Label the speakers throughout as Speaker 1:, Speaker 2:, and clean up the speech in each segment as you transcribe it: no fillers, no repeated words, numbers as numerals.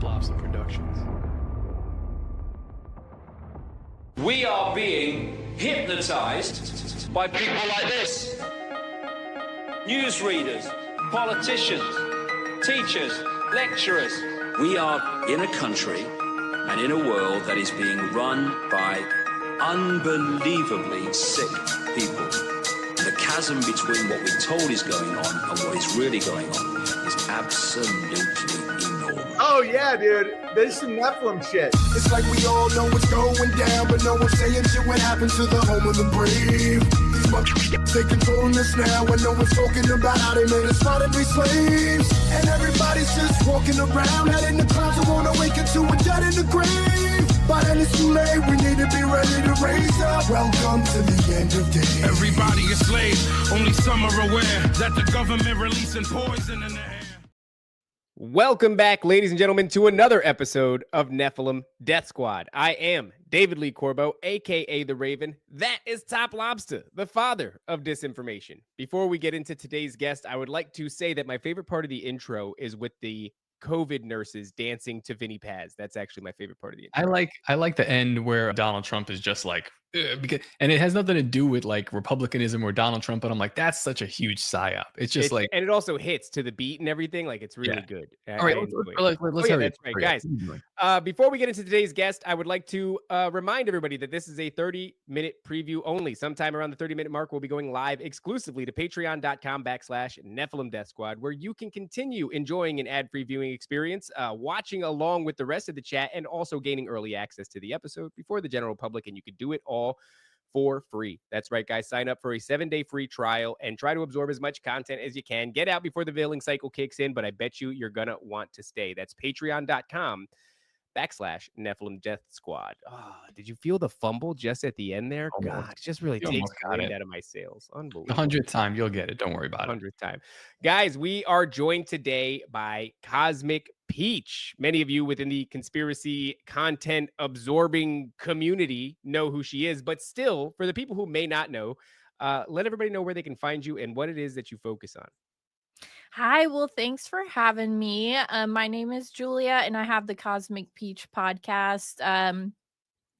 Speaker 1: Top Lobsta Productions.
Speaker 2: We are being hypnotized by people like this. Newsreaders, politicians, teachers, lecturers. We are in a country and in a world that is being run by unbelievably sick people. The chasm between what we're told is going on and what is really going on is absolutely enormous.
Speaker 3: Oh yeah, dude. There's some Nephilim shit.
Speaker 4: It's like we all know what's going down, but no one's saying shit what happened to the home of the brave. These motherfuckers, they controlling us now, and no one's talking about how they made us fight and be slaves. And everybody's just walking around, head in the clouds, and won't awaken to a dead in the grave. By then it's too late, we need to be ready to raise up. Welcome to the end of days.
Speaker 5: Everybody is slaves, only some are aware that the government releasing poison in the air.
Speaker 6: Welcome back, ladies and gentlemen, to another episode of Nephilim Death Squad. I am David Lee Corbo, a.k.a. The Raven. That is Top Lobsta, the father of disinformation. Before we get into today's guest, I would like to say that my favorite part of the intro is with the COVID nurses dancing to Vinnie Paz. That's actually my favorite part of the intro.
Speaker 1: I like the end where Donald Trump is just like, and it has nothing to do with like Republicanism or Donald Trump, but I'm like, that's such a huge psyop. It's just like,
Speaker 6: and it also hits to the beat and everything. Like, it's really good.
Speaker 1: All right, let's hurry.
Speaker 6: That's right, guys. Before we get into today's guest, I would like to remind everybody that this is a 30-minute preview only. Sometime around the 30-minute mark, we'll be going live exclusively to patreon.com/Nephilim Death Squad, where you can continue enjoying an ad-free viewing experience, watching along with the rest of the chat, and also gaining early access to the episode before the general public, and you can do it all for free. That's right, guys. Sign up for a 7-day free trial and try to absorb as much content as you can. Get out before the billing cycle kicks in, but I bet you're going to want to stay. That's patreon.com/Nephilim Death Squad. Oh, did you feel the fumble just at the end there?
Speaker 1: Almost.
Speaker 6: God, it just really
Speaker 1: You
Speaker 6: takes
Speaker 1: almost got
Speaker 6: the
Speaker 1: it.
Speaker 6: wind out of my sails. Unbelievable.
Speaker 1: 100th time, you'll get it. Don't worry about it.
Speaker 6: 100th time. Guys, we are joined today by Cosmic Peach. Many of you within the conspiracy content absorbing community know who she is, but still, for the people who may not know, let everybody know where they can find you and what it is that you focus on.
Speaker 7: Hi, well, thanks for having me. My name is Julia, and I have the Cosmic Peach podcast.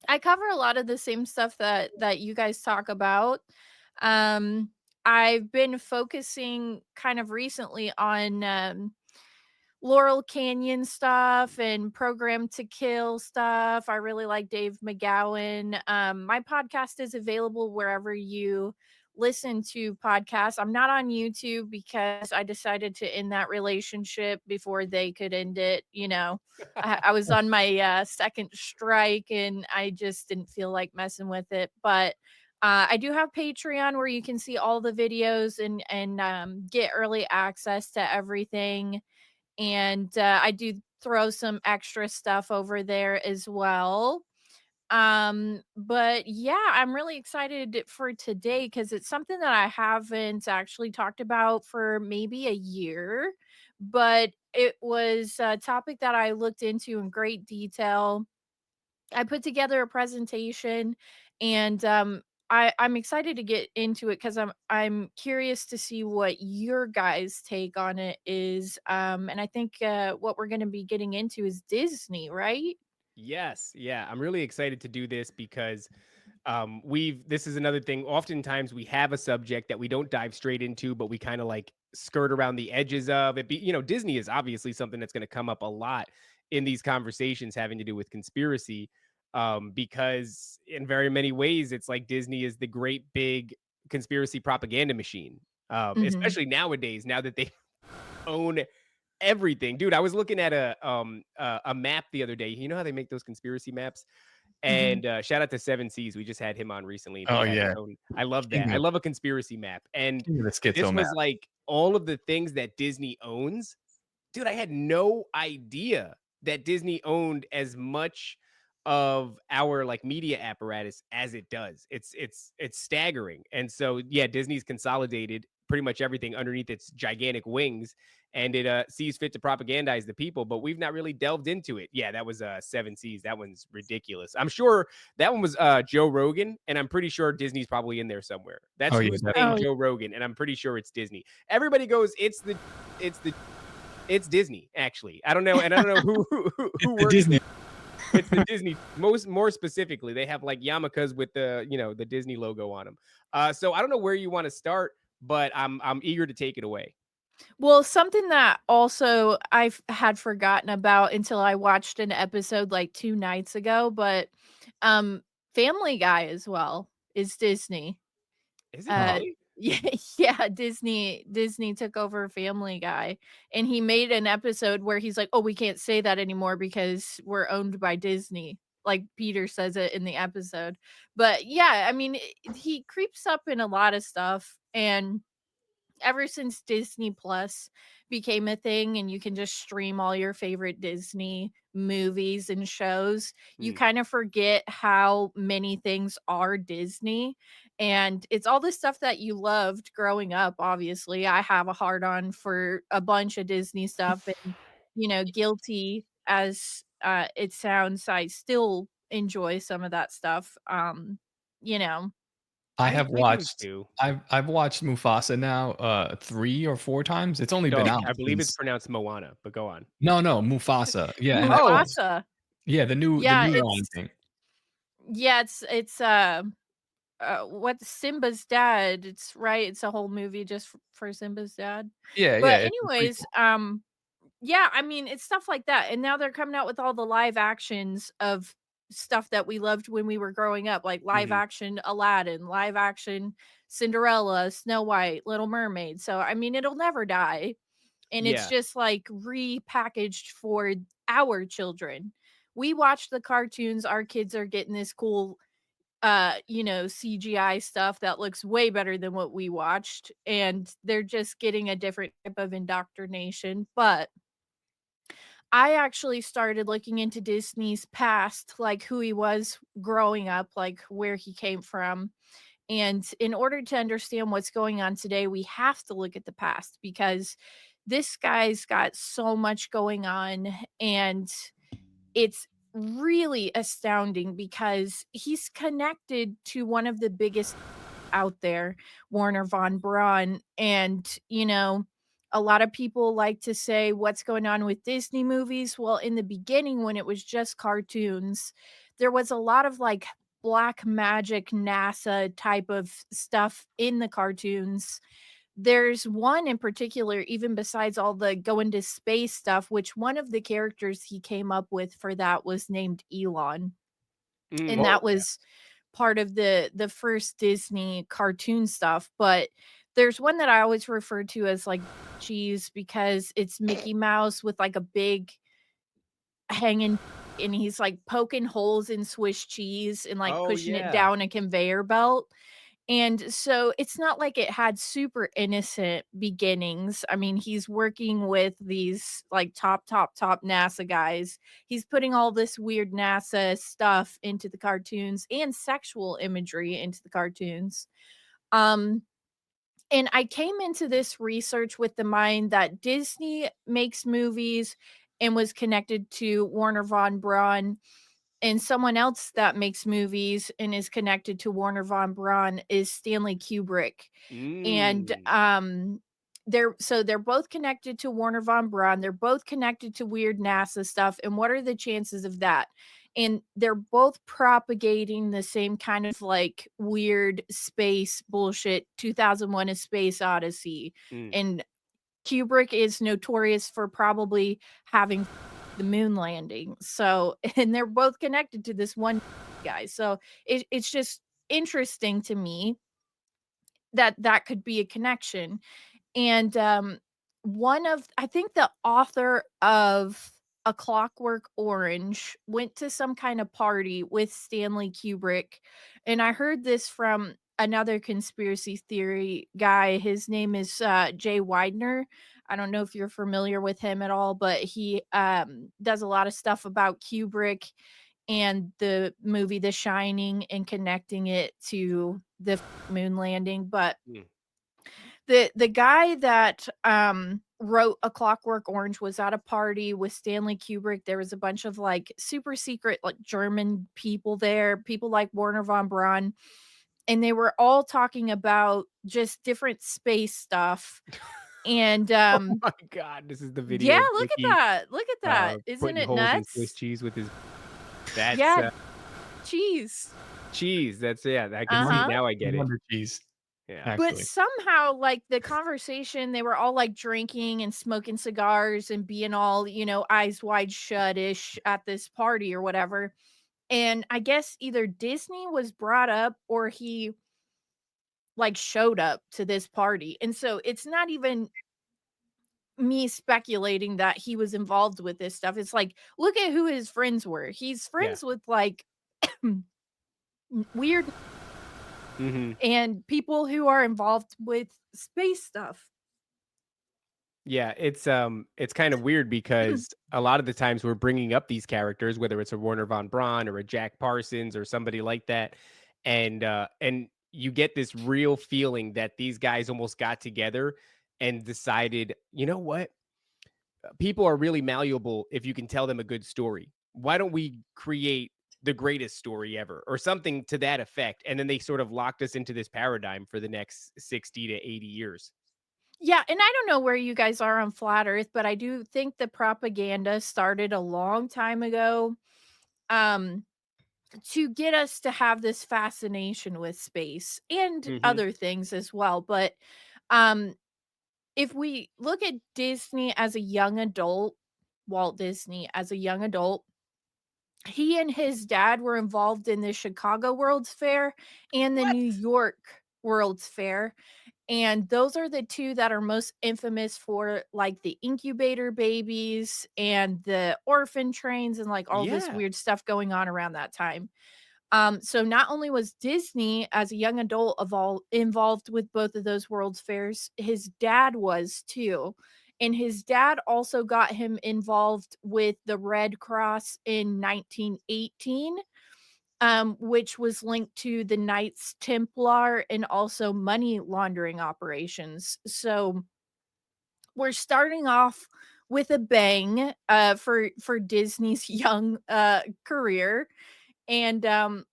Speaker 7: I cover a lot of the same stuff that you guys talk about. I've been focusing kind of recently on Laurel Canyon stuff and Program to Kill stuff. I really like Dave McGowan. My podcast is available wherever you listen to podcasts. I'm not on YouTube because I decided to end that relationship before they could end it. You know, I was on my second strike and I just didn't feel like messing with it. But I do have Patreon where you can see all the videos and get early access to everything. And I do throw some extra stuff over there as well. But yeah, I'm really excited for today because it's something that I haven't actually talked about for maybe a year, but it was a topic that I looked into in great detail. I put together a presentation and I'm excited to get into it because I'm curious to see what your guys' take on it is. And I think what we're going to be getting into is Disney, right?
Speaker 6: Yes. Yeah. I'm really excited to do this because this is another thing. Oftentimes we have a subject that we don't dive straight into, but we kind of like skirt around the edges of it. Disney is obviously something that's going to come up a lot in these conversations having to do with conspiracy. Because in very many ways, it's like Disney is the great big conspiracy propaganda machine, especially nowadays, now that they own everything. Dude, I was looking at a map the other day. You know how they make those conspiracy maps? And shout out to 7 Seas. We just had him on recently.
Speaker 1: Oh, yeah.
Speaker 6: I love that. I love a conspiracy map. And this was
Speaker 1: map.
Speaker 6: like all of the things that Disney owns. Dude, I had no idea that Disney owned as much of our like media apparatus as it does. It's staggering. And so yeah, Disney's consolidated pretty much everything underneath its gigantic wings, and it sees fit to propagandize the people, but we've not really delved into it. Yeah, that was 7 Seas. That one's ridiculous. I'm sure that one was Joe Rogan, and I'm pretty sure Disney's probably in there somewhere. That's who's paying Joe Rogan, and I'm pretty sure it's Disney. Everybody goes, it's It's Disney, actually. I don't know, and I don't know who
Speaker 1: The
Speaker 6: works
Speaker 1: Disney.
Speaker 6: there. It's the Disney. More specifically, they have like yarmulkes with the Disney logo on them. So I don't know where you want to start, but I'm eager to take it away.
Speaker 7: Well, something that also I've had forgotten about until I watched an episode like 2 nights ago, but um Family Guy as well is Disney.
Speaker 6: Is it
Speaker 7: Uh
Speaker 6: really?
Speaker 7: yeah, yeah, Disney took over Family Guy, and he made an episode where he's like, "Oh, we can't say that anymore because we're owned by Disney." Like Peter says it in the episode. But yeah, I mean, he creeps up in a lot of stuff, and ever since Disney Plus became a thing and you can just stream all your favorite Disney movies and shows, you
Speaker 6: Hmm.
Speaker 7: kind of forget how many things are Disney. And it's all the stuff that you loved growing up. Obviously, I have a hard on for a bunch of Disney stuff, and guilty as it sounds, I still enjoy some of that stuff. You know,
Speaker 1: I
Speaker 6: I
Speaker 1: have
Speaker 6: I do
Speaker 1: watched
Speaker 6: too.
Speaker 1: I've watched Mufasa now 3 or 4 times. It's only been
Speaker 6: Dog,
Speaker 1: out
Speaker 6: I believe it's
Speaker 1: since
Speaker 6: pronounced Moana, but go on.
Speaker 1: no, Mufasa. Yeah, and I
Speaker 6: Oh,
Speaker 1: watched
Speaker 7: Mufasa.
Speaker 1: the
Speaker 7: Yeah,
Speaker 1: new Lion
Speaker 7: it's
Speaker 1: King.
Speaker 7: yeah, it's what Simba's dad. It's right. It's a whole movie just for Simba's dad.
Speaker 1: Yeah,
Speaker 7: But
Speaker 1: it's a
Speaker 7: anyways,
Speaker 1: prequel.
Speaker 7: yeah, I mean, it's stuff like that. And now they're coming out with all the live actions of stuff that we loved when we were growing up, like live
Speaker 6: mhm.
Speaker 7: action Aladdin, live action Cinderella, Snow White, Little Mermaid. So I mean, it'll never die. And it's
Speaker 6: Yeah.
Speaker 7: just like repackaged for our children. We watch the cartoons, our kids are getting this cool CGI stuff that looks way better than what we watched, and they're just getting a different type of indoctrination. But I actually started looking into Disney's past, like who he was growing up, like where he came from. And in order to understand what's going on today, we have to look at the past because this guy's got so much going on, and it's really astounding because he's connected to one of the biggest out there, Warner Von Braun. And, a lot of people like to say, what's going on with Disney movies? Well, in the beginning, when it was just cartoons, there was a lot of like black magic NASA type of stuff in the cartoons. There's one in particular, even besides all the go into space stuff, which one of the characters he came up with for that was named Elon. And
Speaker 6: Mm.
Speaker 7: that was part of the first Disney cartoon stuff. But there's one that I always refer to as like cheese because it's Mickey Mouse with like a big hanging, and he's like poking holes in Swiss cheese and like
Speaker 6: Oh,
Speaker 7: pushing it
Speaker 6: yeah.
Speaker 7: down a conveyor belt. And so it's not like it had super innocent beginnings. I mean, he's working with these like top NASA guys. He's putting all this weird NASA stuff into the cartoons and sexual imagery into the cartoons. Um, and I came into this research with the mind that Disney makes movies and was connected to Warner Von Braun, and someone else that makes movies and is connected to Warner Von Braun is Stanley Kubrick. And
Speaker 6: Mm.
Speaker 7: they're both connected to Warner Von Braun. They're both connected to weird NASA stuff. And what are the chances of that? And they're both propagating the same kind of like weird space bullshit, 2001 A Space Odyssey.
Speaker 6: Mm.
Speaker 7: And Kubrick is notorious for probably having the moon landing. So, and they're both connected to this one guy. So it's just interesting to me that that could be a connection. And one of, I think the author of A Clockwork Orange went to some kind of party with Stanley Kubrick. And I heard this from another conspiracy theory guy. His name is Jay Widener. I don't know if you're familiar with him at all, but he does a lot of stuff about Kubrick and the movie The Shining and connecting it to the moon landing. But
Speaker 6: Mm.
Speaker 7: the guy that wrote A Clockwork Orange was at a party with Stanley Kubrick. There was a bunch of like super secret like German people there, people like Warner von Braun, and they were all talking about just different space stuff. And
Speaker 6: Oh my God, this is the
Speaker 7: yeah,
Speaker 6: video of
Speaker 7: look at
Speaker 6: Mickey
Speaker 7: that. Look at that. Isn't
Speaker 6: putting
Speaker 7: it
Speaker 6: holes in Swiss
Speaker 7: nuts?
Speaker 6: cheese with his. That's
Speaker 7: Yeah, cheese.
Speaker 6: cheese. That's yeah. I can see
Speaker 7: Uh-huh.
Speaker 6: now. I get it.
Speaker 1: Wonder cheese,
Speaker 6: Yeah.
Speaker 7: But
Speaker 1: actually.
Speaker 7: somehow, like, the conversation, they were all, like, drinking and smoking cigars and being all, eyes wide shut-ish at this party or whatever, and I guess either Disney was brought up or he, like, showed up to this party, and so it's not even me speculating that he was involved with this stuff, it's like, look at who his friends were. He's
Speaker 6: Yeah.
Speaker 7: friends with, like, weird
Speaker 6: Hmm.
Speaker 7: and people who are involved with space stuff.
Speaker 6: Yeah, it's kind of weird because a lot of the times we're bringing up these characters, whether it's a Werner von Braun or a Jack Parsons or somebody like that, and you get this real feeling that these guys almost got together and decided, you know what, people are really malleable if you can tell them a good story. Why don't we create the greatest story ever or something to that effect? And then they sort of locked us into this paradigm for the next 60 to 80 years.
Speaker 7: Yeah, and I don't know where you guys are on flat earth, but I do think the propaganda started a long time ago, um, to get us to have this fascination with space and
Speaker 6: Hmm.
Speaker 7: other things as well, but, um, if we look at Disney as a young adult, Walt Disney as a young adult, he and his dad were involved in the Chicago World's Fair and the New York World's Fair, and those are the 2 that are most infamous for, like, the incubator babies and the orphan trains and, like, all this
Speaker 6: Yeah.
Speaker 7: weird stuff going on around that time. So not only was Disney, as a young adult, of all involved with both of those World's Fairs, his dad was too, and his dad also got him involved with the Red Cross in 1918, which was linked to the Knights Templar and also money laundering operations. So we're starting off with a bang for Disney's young career. And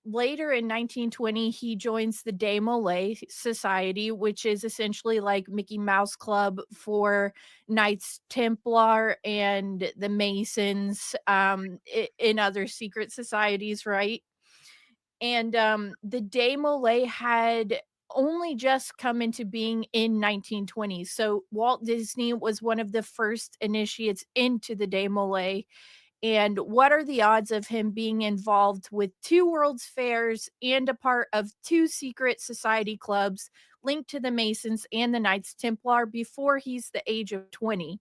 Speaker 7: later in 1920, he joins the De Molay Society, which is essentially like Mickey Mouse Club for Knights Templar and the Masons, in other secret societies, right? And the De Molay had only just come into being in 1920. So Walt Disney was one of the first initiates into the De Molay. And what are the odds of him being involved with 2 World's Fairs and a part of 2 secret society clubs linked to the Masons and the Knights Templar before he's the age of 20?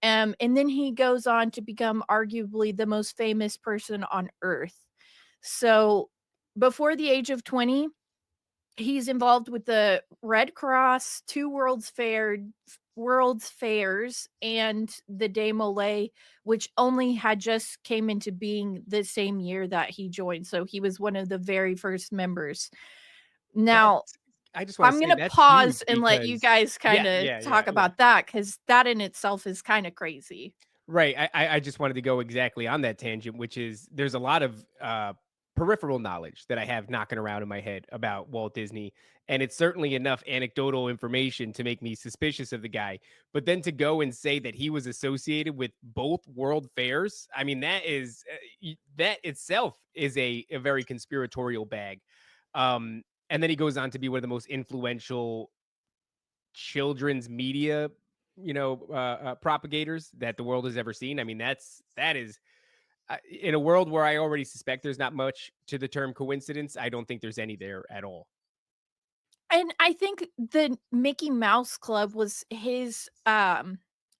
Speaker 7: And then he goes on to become arguably the most famous person on earth. So before the age of 20, he's involved with the Red Cross, 2 World's Fairs, and the De Molay, which only had just came into being the same year that he joined, so he was one of the very first members. Now,
Speaker 6: That's I just wanna
Speaker 7: I'm
Speaker 6: say
Speaker 7: gonna
Speaker 6: that's
Speaker 7: pause
Speaker 6: huge
Speaker 7: and let you
Speaker 6: because
Speaker 7: guys
Speaker 6: yeah,
Speaker 7: kinda
Speaker 6: yeah, yeah,
Speaker 7: talk
Speaker 6: yeah.
Speaker 7: about that because that in itself is kinda crazy.
Speaker 6: Right. I just wanted to go exactly on that tangent, which is there's a lot of peripheral knowledge that I have knocking around in my head about Walt Disney. And it's certainly enough anecdotal information to make me suspicious of the guy. But then to go and say that he was associated with both world fairs, I mean, that itself is a very conspiratorial bag. And then he goes on to be one of the most influential children's media, propagators that the world has ever seen. I mean, that is in a world where I already suspect there's not much to the term coincidence. I don't think there's any there at all.
Speaker 7: And I think the Mickey Mouse Club was his,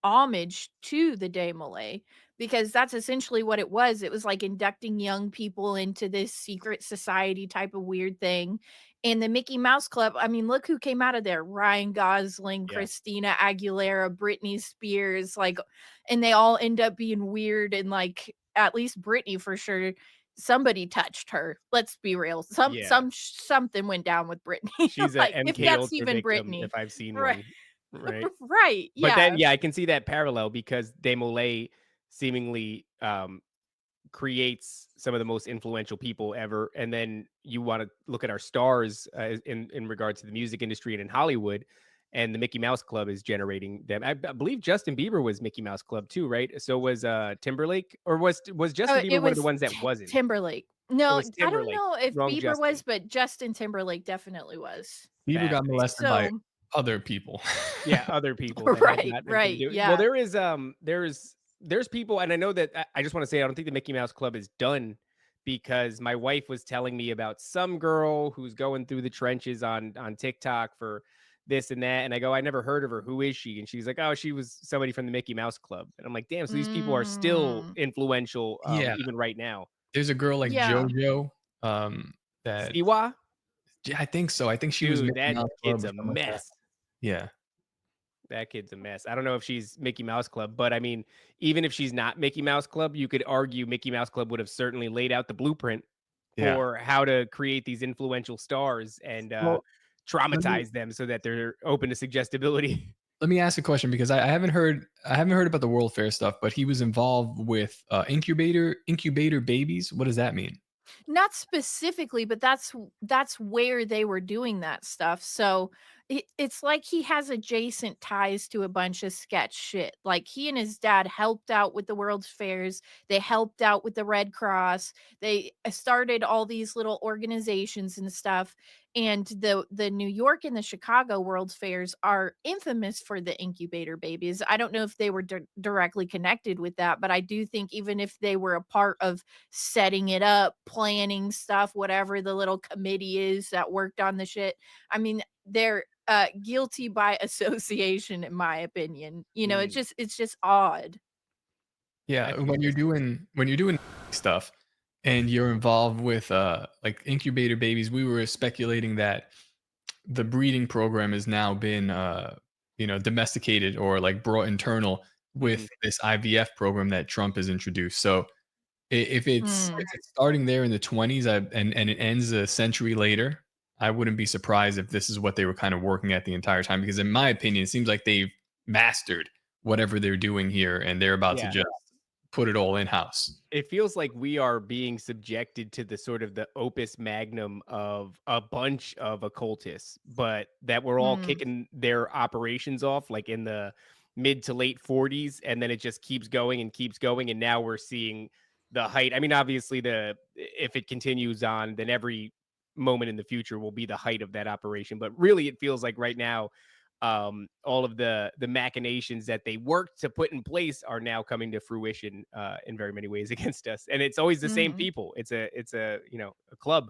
Speaker 7: homage to the De Molay because that's essentially what it was. It was like inducting young people into this secret society type of weird thing. And the Mickey Mouse Club, I mean, look who came out of there. Ryan Gosling,
Speaker 6: Yeah.
Speaker 7: Christina Aguilera, Britney Spears, like, and they all end up being weird and like at least Britney for sure somebody touched her. Let's be real.
Speaker 6: Yeah.
Speaker 7: Something went down with Britney.
Speaker 6: She's a
Speaker 7: Like, if
Speaker 6: MK
Speaker 7: that's
Speaker 6: Ultra
Speaker 7: even
Speaker 6: victim
Speaker 7: Britney.
Speaker 6: if I've seen
Speaker 7: Right.
Speaker 6: one. Right.
Speaker 7: Right.
Speaker 6: But then
Speaker 7: Yeah.
Speaker 6: yeah, I can see that parallel because Desmoulins seemingly creates some of the most influential people ever. And then you want to look at our stars in regards to the music industry and in Hollywood. and the Mickey Mouse Club is generating them. I believe Justin Bieber was Mickey Mouse Club too, right? So was Timberlake, or was Justin Bieber
Speaker 7: It
Speaker 6: one of the
Speaker 7: was
Speaker 6: ones that wasn't?
Speaker 7: Timberlake.
Speaker 6: It
Speaker 7: No,
Speaker 6: was
Speaker 7: I don't
Speaker 6: Timberlake.
Speaker 7: know if
Speaker 6: Wrong
Speaker 7: Bieber
Speaker 6: Justin.
Speaker 7: was, but Justin Timberlake definitely was.
Speaker 1: Bieber got molested by
Speaker 7: So
Speaker 1: other people.
Speaker 6: Yeah, other people that had
Speaker 7: right,
Speaker 6: not anything to
Speaker 7: right,
Speaker 6: do. Well,
Speaker 7: yeah.
Speaker 6: there's people, and I know that I just want to say I don't think the Mickey Mouse Club is done, because my wife was telling me about some girl who's going through the trenches on TikTok for this and that, and I go, I never heard of her. Who is she? And she's like, oh, she was somebody from the Mickey Mouse Club. And I'm like, damn, so these people are still influential,
Speaker 1: Yeah.
Speaker 6: even right now.
Speaker 1: There's a girl like
Speaker 7: Yeah.
Speaker 1: JoJo, that
Speaker 6: Siwa?
Speaker 1: yeah, I think so. I think she was
Speaker 6: Dude,
Speaker 1: Mickey
Speaker 6: that
Speaker 1: Mouse Club
Speaker 6: kid's
Speaker 1: or
Speaker 6: a
Speaker 1: something like that.
Speaker 6: mess.
Speaker 1: Yeah.
Speaker 6: That kid's a mess. I don't know if she's Mickey Mouse Club, but I mean, even if she's not Mickey Mouse Club, you could argue Mickey Mouse Club would have certainly laid out the blueprint
Speaker 1: Yeah.
Speaker 6: for how to create these influential stars and
Speaker 1: Well,
Speaker 6: traumatize them so that they're open to suggestibility.
Speaker 1: Let me ask a question, because I haven't heard about the World Fair stuff, but he was involved with incubator babies. What does that mean?
Speaker 7: Not specifically, but that's where they were doing that stuff. So it's like he has adjacent ties to a bunch of sketch shit. Like he and his dad helped out with the World's Fairs. They helped out with the Red Cross. They started all these little organizations and stuff. And the New York and the Chicago World's Fairs are infamous for the incubator babies. I don't know if they were directly connected with that, but I do think even if they were a part of setting it up, planning stuff, whatever the little committee is that worked on the shit, I mean, they're guilty by association, in my opinion. It's just odd.
Speaker 1: Yeah, when you're doing stuff and you're involved with like incubator babies, we were speculating that the breeding program has now been domesticated or like brought internal with this IVF program that Trump has introduced. So if it's starting there in the 20s and it ends a century later, I wouldn't be surprised if this is what they were kind of working at the entire time, because in my opinion, it seems like they've mastered whatever they're doing here and they're about to just put it all in house.
Speaker 6: It feels like we are being subjected to the sort of the opus magnum of a bunch of occultists, but that we're all kicking their operations off like in the mid to late 40s, and then it just keeps going and keeps going, and now we're seeing the height. I mean, obviously if it continues on, then every moment in the future will be the height of that operation, but really it feels like right now all of the machinations that they worked to put in place are now coming to fruition in very many ways against us, and it's always the same people. It's a a club.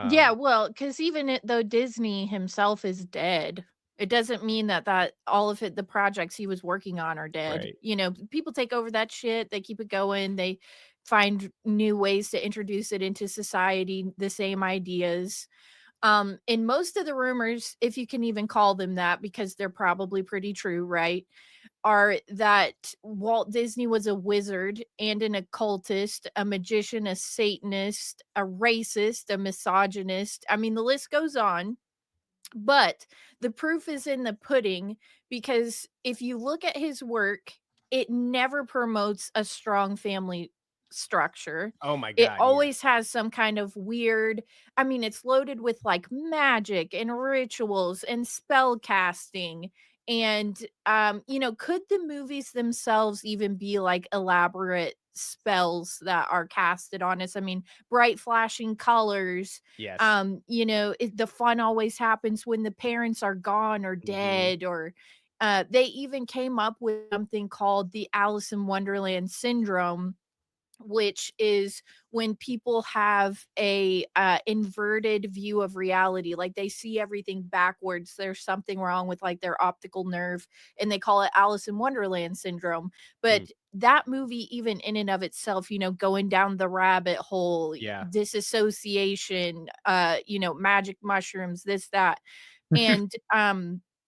Speaker 7: Yeah, well, because even though Disney himself is dead, it doesn't mean that all of the projects he was working on are dead.
Speaker 6: Right.
Speaker 7: People take over that shit. They keep it going. They find new ways to introduce it into society, the same ideas. In most of the rumors, if you can even call them that, because they're probably pretty true, right, are that Walt Disney was a wizard and an occultist, a magician, a Satanist, a racist, a misogynist. I mean, the list goes on. But the proof is in the pudding, because if you look at his work, it never promotes a strong family structure.
Speaker 6: Oh my
Speaker 7: It
Speaker 6: God.
Speaker 7: always has some kind of weird, I mean, it's loaded with like magic and rituals and spell casting. And could the movies themselves even be like elaborate spells that are casted on us? I mean, bright flashing colors.
Speaker 6: Yes.
Speaker 7: The fun always happens when the parents are gone or dead, or they even came up with something called the Alice in Wonderland syndrome, which is when people have a inverted view of reality, like they see everything backwards. There's something wrong with like their optical nerve, and they call it Alice in Wonderland syndrome. But that movie, even in and of itself, going down the rabbit hole, disassociation, magic mushrooms, this, that. And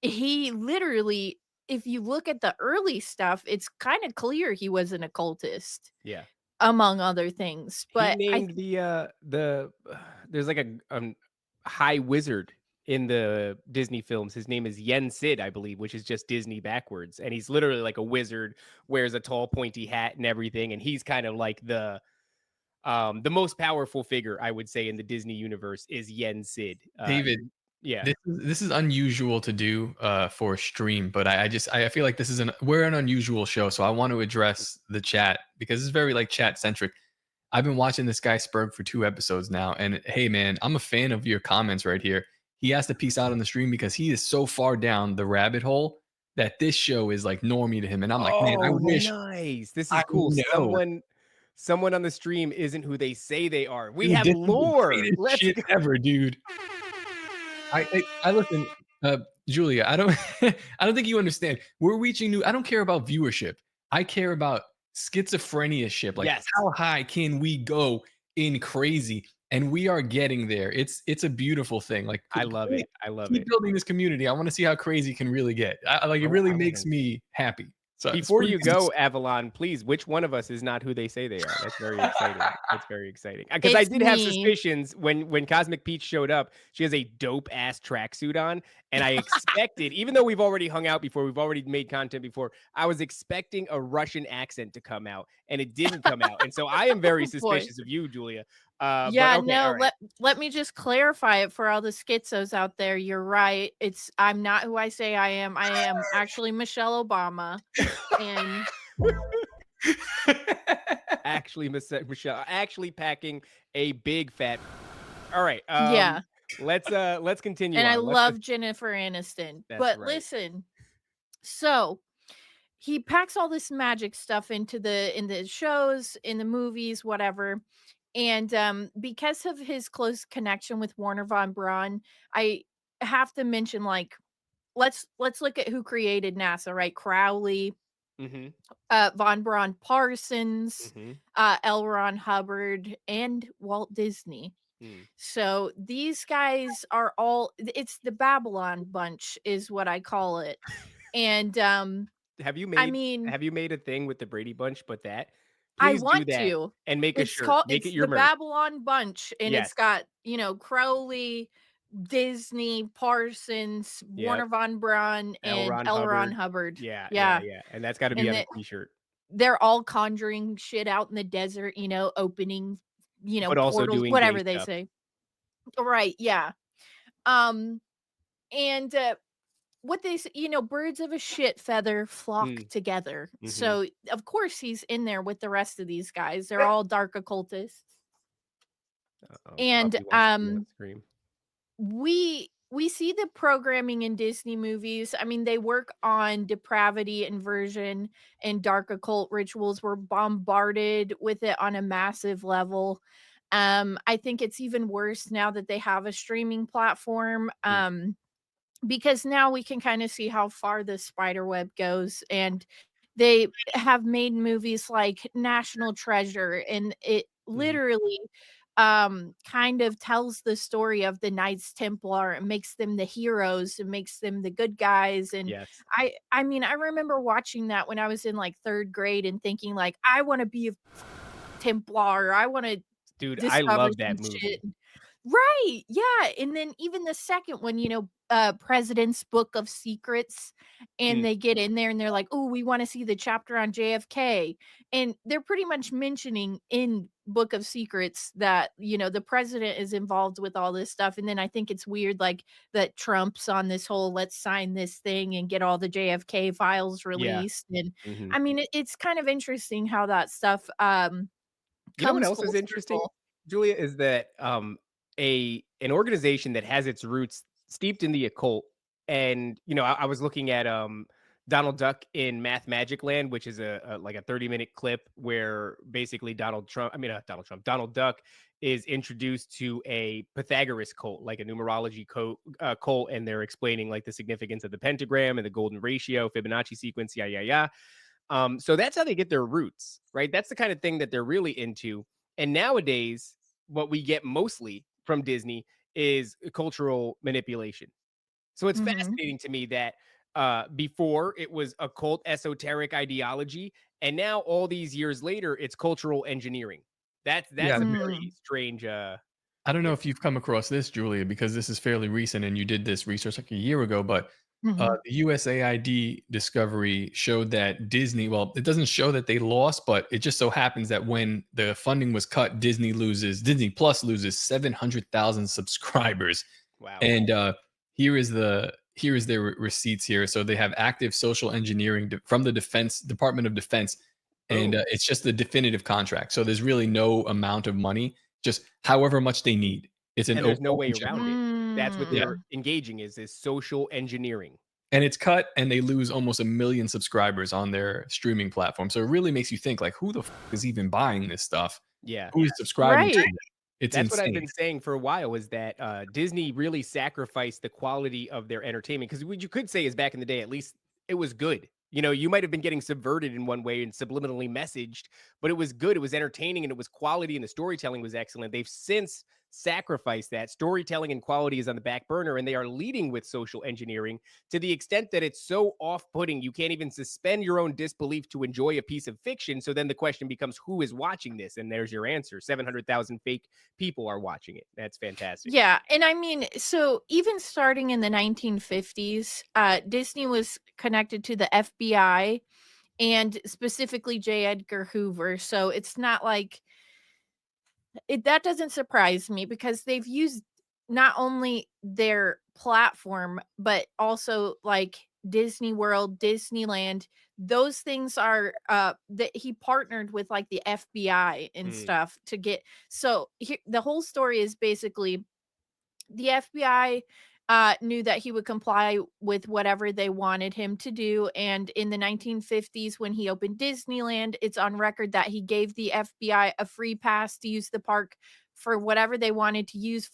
Speaker 7: he literally, if you look at the early stuff, it's kind of clear he was an occultist.
Speaker 6: Yeah.
Speaker 7: Among other things. But
Speaker 6: he named there's like a high wizard in the Disney films. His name is Yen Sid, I believe, which is just Disney backwards. And he's literally like a wizard, wears a tall pointy hat and everything. And he's kind of like the most powerful figure, I would say, in the Disney universe is Yen Sid.
Speaker 1: David,
Speaker 6: Yeah.
Speaker 1: This is unusual to do for a stream, but I feel like we're an unusual show, so I want to address the chat because it's very like chat centric. I've been watching this guy Spurg for 2 episodes now, and hey man, I'm a fan of your comments right here. He has to peace out on the stream because he is so far down the rabbit hole that this show is like normie to him, and I'm like, man, I
Speaker 6: Oh,
Speaker 1: wish
Speaker 6: nice. This
Speaker 1: I
Speaker 6: is cool.
Speaker 1: know.
Speaker 6: Someone on the stream isn't who they say they are. We
Speaker 1: Dude,
Speaker 6: have
Speaker 1: this is the
Speaker 6: lore.
Speaker 1: greatest
Speaker 6: Let's
Speaker 1: shit
Speaker 6: go.
Speaker 1: ever, dude. I listen, Julia, I don't I don't think you understand. We're reaching new I don't care about viewership. I care about schizophrenia ship. Like
Speaker 6: Yes.
Speaker 1: how high can we go in crazy? And we are getting there. It's a beautiful thing. Like
Speaker 6: I love it. I love
Speaker 1: keep
Speaker 6: it.
Speaker 1: building this community. I want to see how crazy it can really get. Like it
Speaker 6: Oh,
Speaker 1: really
Speaker 6: I
Speaker 1: makes
Speaker 6: wanna
Speaker 1: me happy. So
Speaker 6: Before you go, Avalon, please, which one of us is not who they say they are? That's very exciting. That's very exciting. Because I
Speaker 7: It's
Speaker 6: did have
Speaker 7: me.
Speaker 6: suspicions when Cosmic Peach showed up. She has a dope ass tracksuit on, and I expected, even though we've already hung out before, we've already made content before, I was expecting a Russian accent to come out, and it didn't come out. And so I am very
Speaker 7: Oh boy.
Speaker 6: suspicious of you, Julia. But
Speaker 7: Yeah,
Speaker 6: okay, all
Speaker 7: no,
Speaker 6: right.
Speaker 7: let me just clarify it for all the schizos out there. You're right. I'm not who I say I am. I am actually Michelle Obama. And
Speaker 6: Actually, Michelle, actually packing a big fat. All right.
Speaker 7: yeah.
Speaker 6: Let's continue
Speaker 7: And I
Speaker 6: on.
Speaker 7: love Jennifer Aniston.
Speaker 6: That's
Speaker 7: But
Speaker 6: right.
Speaker 7: listen, so he packs all this magic stuff into in the shows, in the movies, whatever. And because of his close connection with Warner von Braun, I have to mention like let's look at who created NASA, right? Crowley,
Speaker 6: Mm-hmm.
Speaker 7: von Braun Parsons,
Speaker 6: Mm-hmm.
Speaker 7: L. Ron Hubbard, and Walt Disney.
Speaker 6: Mm.
Speaker 7: So these guys are it's the Babylon bunch is what I call it. And I mean,
Speaker 6: Have you made a thing with the Brady Bunch? But that
Speaker 7: I
Speaker 6: please do
Speaker 7: want
Speaker 6: that
Speaker 7: to.
Speaker 6: and make a shirt. Make it
Speaker 7: It's
Speaker 6: your
Speaker 7: the
Speaker 6: merch.
Speaker 7: Babylon bunch, and it's
Speaker 6: Yes.
Speaker 7: got, Crowley, Disney, Parsons,
Speaker 6: Yep.
Speaker 7: Warner von Braun,
Speaker 6: L.
Speaker 7: and
Speaker 6: Ron
Speaker 7: L. Ron
Speaker 6: Hubbard.
Speaker 7: Hubbard.
Speaker 6: Yeah, yeah,
Speaker 7: Yeah.
Speaker 6: yeah. And that's got to be
Speaker 7: And
Speaker 6: on a T-shirt.
Speaker 7: they're all conjuring shit out in the desert, opening,
Speaker 6: But also
Speaker 7: portals,
Speaker 6: doing gay
Speaker 7: whatever they
Speaker 6: stuff.
Speaker 7: say. Right, yeah. Um, and what they say, birds of a shit feather flock
Speaker 6: Mm.
Speaker 7: together.
Speaker 6: Mhm.
Speaker 7: So of course he's in there with the rest of these guys. They're all dark occultists.
Speaker 6: Uh-oh.
Speaker 7: And
Speaker 6: Puppy wants to scream.
Speaker 7: we see the programming in Disney movies. I mean, they work on depravity, inversion, and dark occult rituals. We're bombarded with it on a massive level. I think it's even worse now that they have a streaming platform. Because now we can kind of see how far the spider web goes, and they have made movies like National Treasure, and it literally kind of tells the story of the Knights Templar and makes them the heroes and makes them the good guys. And
Speaker 6: Yes.
Speaker 7: I mean, I remember watching that when I was in like 3rd grade and thinking like, I want to be a Templar. I want to
Speaker 6: Dude, I
Speaker 7: discover
Speaker 6: love that
Speaker 7: some
Speaker 6: movie.
Speaker 7: shit. Right. Yeah. And then even the second one, President's Book of Secrets, and they get in there and they're like, "Oh, we want to see the chapter on JFK." And they're pretty much mentioning in Book of Secrets that, the president is involved with all this stuff. And then I think it's weird like that Trump's on this whole let's sign this thing and get all the JFK files
Speaker 6: Yeah.
Speaker 7: released. And
Speaker 6: Mhm.
Speaker 7: I mean, it's kind of interesting how that stuff
Speaker 6: You know what
Speaker 7: comes
Speaker 6: else
Speaker 7: full
Speaker 6: is interesting,
Speaker 7: circle.
Speaker 6: Julia, is that an organization that has its roots steeped in the occult. And I was looking at Donald Duck in Math Magic Land, which is a like a 30-minute clip where basically Donald Duck is introduced to a Pythagoras cult, like a numerology cult, and they're explaining like the significance of the pentagram and the golden ratio, Fibonacci sequence, yeah. So that's how they get their roots, right? That's the kind of thing that they're really into. And nowadays, what we get mostly from Disney is cultural manipulation. So it's
Speaker 7: Mhm.
Speaker 6: fascinating to me that before it was occult esoteric ideology, and now all these years later, it's cultural engineering. That's
Speaker 1: Yeah,
Speaker 6: a
Speaker 7: Mm.
Speaker 6: very strange.
Speaker 1: I don't know if you've come across this, Julia, because this is fairly recent and you did this research like a year ago, but
Speaker 7: Mhm.
Speaker 1: the USAID discovery showed that Disney, well, it doesn't show that they lost, but it just so happens that when the funding was cut, Disney Plus loses 700,000 subscribers.
Speaker 6: Wow.
Speaker 1: And here is their receipts here. So they have active social engineering from the Department of Defense, and
Speaker 6: Oh,
Speaker 1: it's just the definitive contract. So there's really no amount of money, just however much they need. It's an
Speaker 6: and there's no
Speaker 1: open
Speaker 6: way
Speaker 1: check.
Speaker 6: around it. That's what
Speaker 1: Yeah,
Speaker 7: Mm.
Speaker 6: they're engaging is social engineering.
Speaker 1: and it's cut, and they lose almost 1 million subscribers on their streaming platform. So it really makes you think, like, who the is even buying this stuff?
Speaker 6: Yeah.
Speaker 1: Who is subscribing to
Speaker 7: Right.
Speaker 1: it? It's
Speaker 6: That's what I've
Speaker 1: insane.
Speaker 6: been saying for a while is that Disney really sacrificed the quality of their entertainment because what you could say is back in the day, at least it was good. You know, you might have been getting subverted in one way and subliminally messaged, but it was good. It was entertaining and it was quality and the storytelling was excellent. They've since sacrificed that. Storytelling and quality is on the back burner and they are leading with social engineering to the extent that it's so off putting. You can't even suspend your own disbelief to enjoy a piece of fiction. So then the question becomes, who is watching this? And there's your answer 700,000 fake people are watching it. That's fantastic.
Speaker 7: Yeah, and I mean, so even starting in the 1950s, Disney was connected to the FBI and specifically J. Edgar Hoover. So it's not like that doesn't surprise me because they've used not only their platform, but also like Disney World, Disneyland. Those things are that he partnered with like the FBI and
Speaker 6: Mm.
Speaker 7: stuff to get. So the whole story is basically the FBI knew that he would comply with whatever they wanted him to do. And in the 1950s, when he opened Disneyland, it's on record that he gave the FBI a free pass to use the park for whatever they wanted to use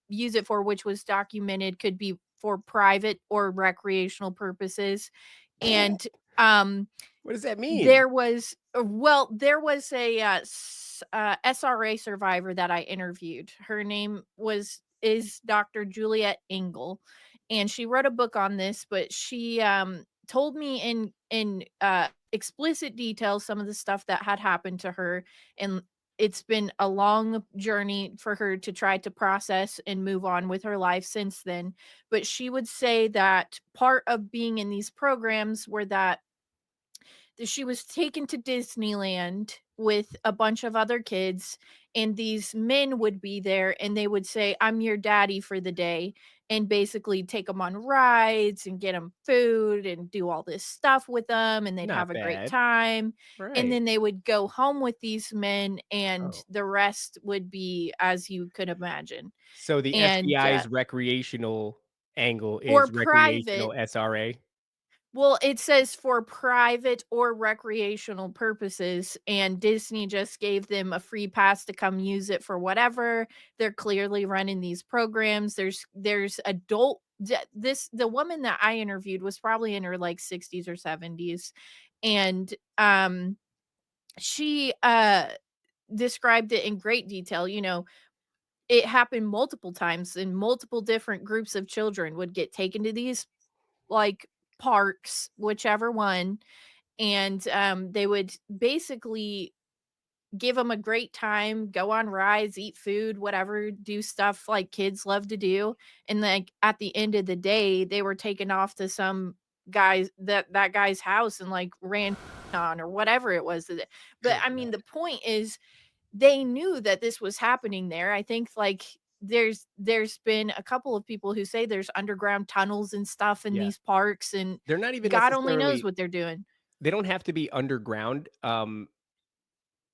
Speaker 7: it for, which was documented, could be for private or recreational purposes. And
Speaker 6: What does that mean?
Speaker 7: there was there was a SRA survivor that I interviewed. Her name is Dr. Juliet Engel, and she wrote a book on this. But she told me in explicit detail some of the stuff that had happened to her, and it's been a long journey for her to try to process and move on with her life since then. But she would say that part of being in these programs were that she was taken to Disneyland with a bunch of other kids, and these men would be there and they would say, "I'm your daddy for the day," and basically take them on rides and get them food and do all this stuff with them, and they'd
Speaker 6: Not
Speaker 7: have a great
Speaker 6: bad.
Speaker 7: time. And
Speaker 6: Right.
Speaker 7: then they would go home with these men, and
Speaker 6: Oh.
Speaker 7: the rest would be as you could imagine.
Speaker 6: So the
Speaker 7: And
Speaker 6: FBI's recreational angle
Speaker 7: or
Speaker 6: is
Speaker 7: private
Speaker 6: recreational SRA.
Speaker 7: Well, it says for private or recreational purposes, and Disney just gave them a free pass to come use it for whatever. They're clearly running these programs. There's adult the woman that I interviewed was probably in her like 60s or 70s, and she described it in great detail. It happened multiple times, and multiple different groups of children would get taken to these like parks, whichever one, and they would basically give them a great time, go on rides, eat food, whatever, do stuff like kids love to do. And like at the end of the day, they were taken off to some guys that guy's house and like ran on or whatever it was. But
Speaker 6: Good
Speaker 7: I
Speaker 6: God.
Speaker 7: mean, the point is they knew that this was happening there. I think like there's been a couple of people who say there's underground tunnels and stuff in
Speaker 6: Yeah.
Speaker 7: these parks, and
Speaker 6: They're not even
Speaker 7: God only knows
Speaker 6: necessarily
Speaker 7: what they're doing.
Speaker 6: they don't have to be underground.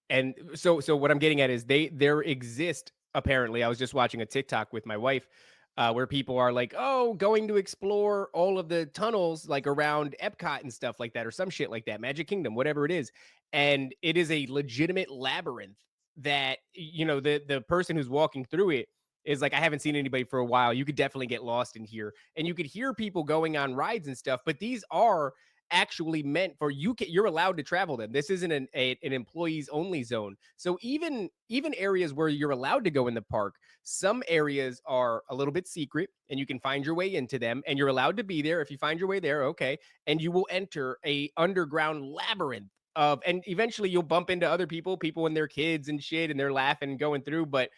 Speaker 6: And so what I'm getting at is there exist apparently. I was just watching a TikTok with my wife where people are like, "Oh, going to explore all of the tunnels like around Epcot and stuff like that or some shit like that, Magic Kingdom, whatever it is." And it is a legitimate labyrinth that the person who's walking through it is like, "I haven't seen anybody for a while. You could definitely get lost in here." And you could hear people going on rides and stuff, but these are actually meant for you're allowed to travel them. This isn't an employees only zone. So even areas where you're allowed to go in the park, some areas are a little bit secret and you can find your way into them and you're allowed to be there. If you find your way there, okay, and you will enter a underground labyrinth and eventually you'll bump into other people and their kids and shit, and they're laughing and going through, but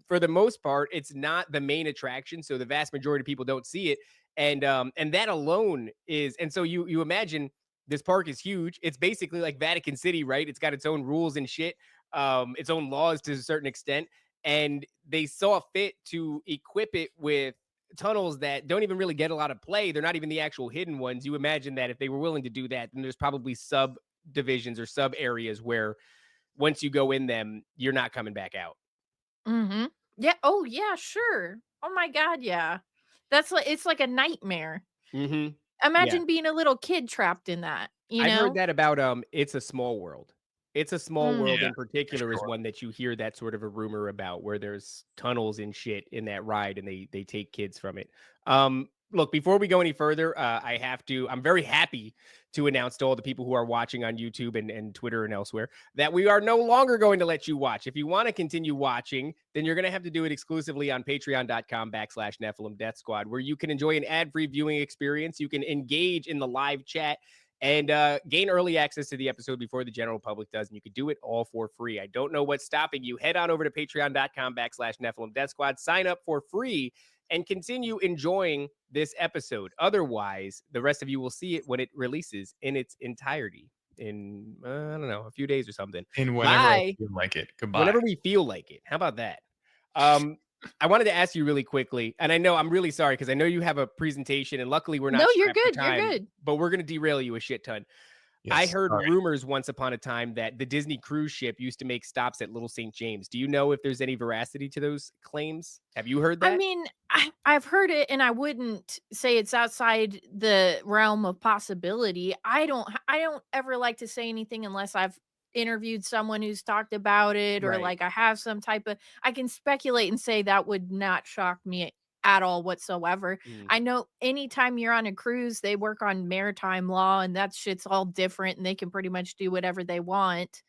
Speaker 6: for the most part it's not the main attraction, so the vast majority of people don't see it. And that alone is, and so you imagine this park is huge. It's basically like Vatican City, right? It's got its own rules and shit, its own laws to a certain extent. And they saw fit to equip it with tunnels that don't even really get a lot of play. They're not even the actual hidden ones. You imagine that if they were willing to do that, then there's probably subdivisions or sub areas where once you go in them, you're not coming back out.
Speaker 7: Mm-hmm. Yeah. Oh, yeah, sure. Oh my God, yeah. That's like it's like a nightmare.
Speaker 6: Mm-hmm. Yeah.
Speaker 7: Imagine being a little kid trapped in that, you
Speaker 6: I've heard
Speaker 7: know?
Speaker 6: that about It's a Small World. It's a Small
Speaker 7: Mm.
Speaker 6: World
Speaker 1: Yeah,
Speaker 6: in
Speaker 1: for
Speaker 6: particular is
Speaker 1: sure.
Speaker 6: one that you hear that sort of a rumor about where there's tunnels and shit in that ride and they take kids from it. Look, before we go any further, I'm very happy to announce to all the people who are watching on YouTube and Twitter and elsewhere that we are no longer going to let you watch. If you want to continue watching, then you're going to have to do it exclusively on patreon.com/Nephilim Death Squad, where you can enjoy an ad-free viewing experience. You can engage in the live chat and gain early access to the episode before the general public does. And you can do it all for free. I don't know what's stopping you. Head on over to patreon.com/Nephilim Death Squad. Sign up for free and continue enjoying this episode. Otherwise, the rest of you will see it when it releases in its entirety in, I don't know, a few days or something.
Speaker 1: And whenever I
Speaker 7: Bye.
Speaker 1: feel like it. Goodbye.
Speaker 6: Whenever we feel like it. How about that? I wanted to ask you really quickly, and I know I'm really sorry because I know you have a presentation, and luckily we're not
Speaker 7: No, you're
Speaker 6: strapped for
Speaker 7: good. You're
Speaker 6: time,
Speaker 7: good.
Speaker 6: but we're going to derail you a shit ton. I
Speaker 1: Yes.
Speaker 6: heard
Speaker 1: All right.
Speaker 6: rumors once upon a time that the Disney cruise ship used to make stops at Little St. James. Do you know if there's any veracity to those claims? Have you heard
Speaker 7: I
Speaker 6: that?
Speaker 7: mean, I've heard it, and I wouldn't say it's outside the realm of possibility. I don't ever like to say anything unless I've interviewed someone who's talked about it, or
Speaker 6: Right.
Speaker 7: like I have some type of I can speculate and say that would not shock me at all whatsoever.
Speaker 6: Mm.
Speaker 7: I know anytime you're on a cruise, they work on maritime law, and that shit's all different, and they can pretty much do whatever they want.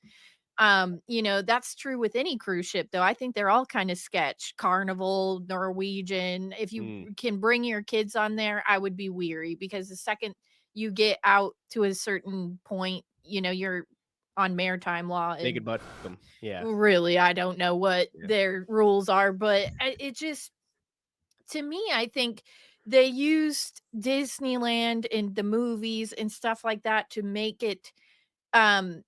Speaker 7: That's true with any cruise ship, though. I think they're all kind of sketch. Carnival, Norwegian. If you
Speaker 6: Mm.
Speaker 7: can bring your kids on there, I would be weary, because the second you get out to a certain point, you're on maritime law.
Speaker 6: They could
Speaker 7: And
Speaker 6: butt them. Yeah.
Speaker 7: really, I don't know what
Speaker 6: Yeah.
Speaker 7: their rules are, but it just, to me, I think they used Disneyland and the movies and stuff like that to make it um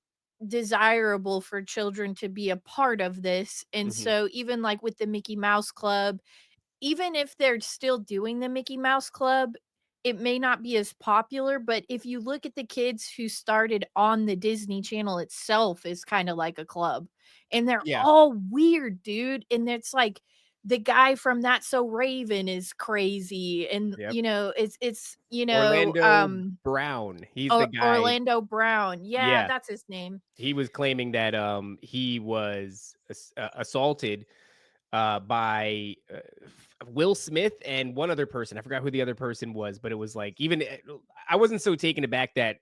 Speaker 7: desirable for children to be a part of this. And
Speaker 6: Mhm.
Speaker 7: so even like with the Mickey Mouse Club, even if they're still doing the Mickey Mouse Club, it may not be as popular, but if you look at the kids who started on the Disney Channel itself, is kind of like a club. And they're
Speaker 6: Yeah.
Speaker 7: all weird, dude. And it's like the guy from That's So Raven is crazy. And
Speaker 6: Yep. Orlando Brown. He's the guy.
Speaker 7: Orlando Brown. Yeah,
Speaker 6: Yeah.
Speaker 7: that's his name.
Speaker 6: He was claiming that he was assaulted by Will Smith and one other person. I forgot who the other person was, but it was like, even I wasn't so taken aback that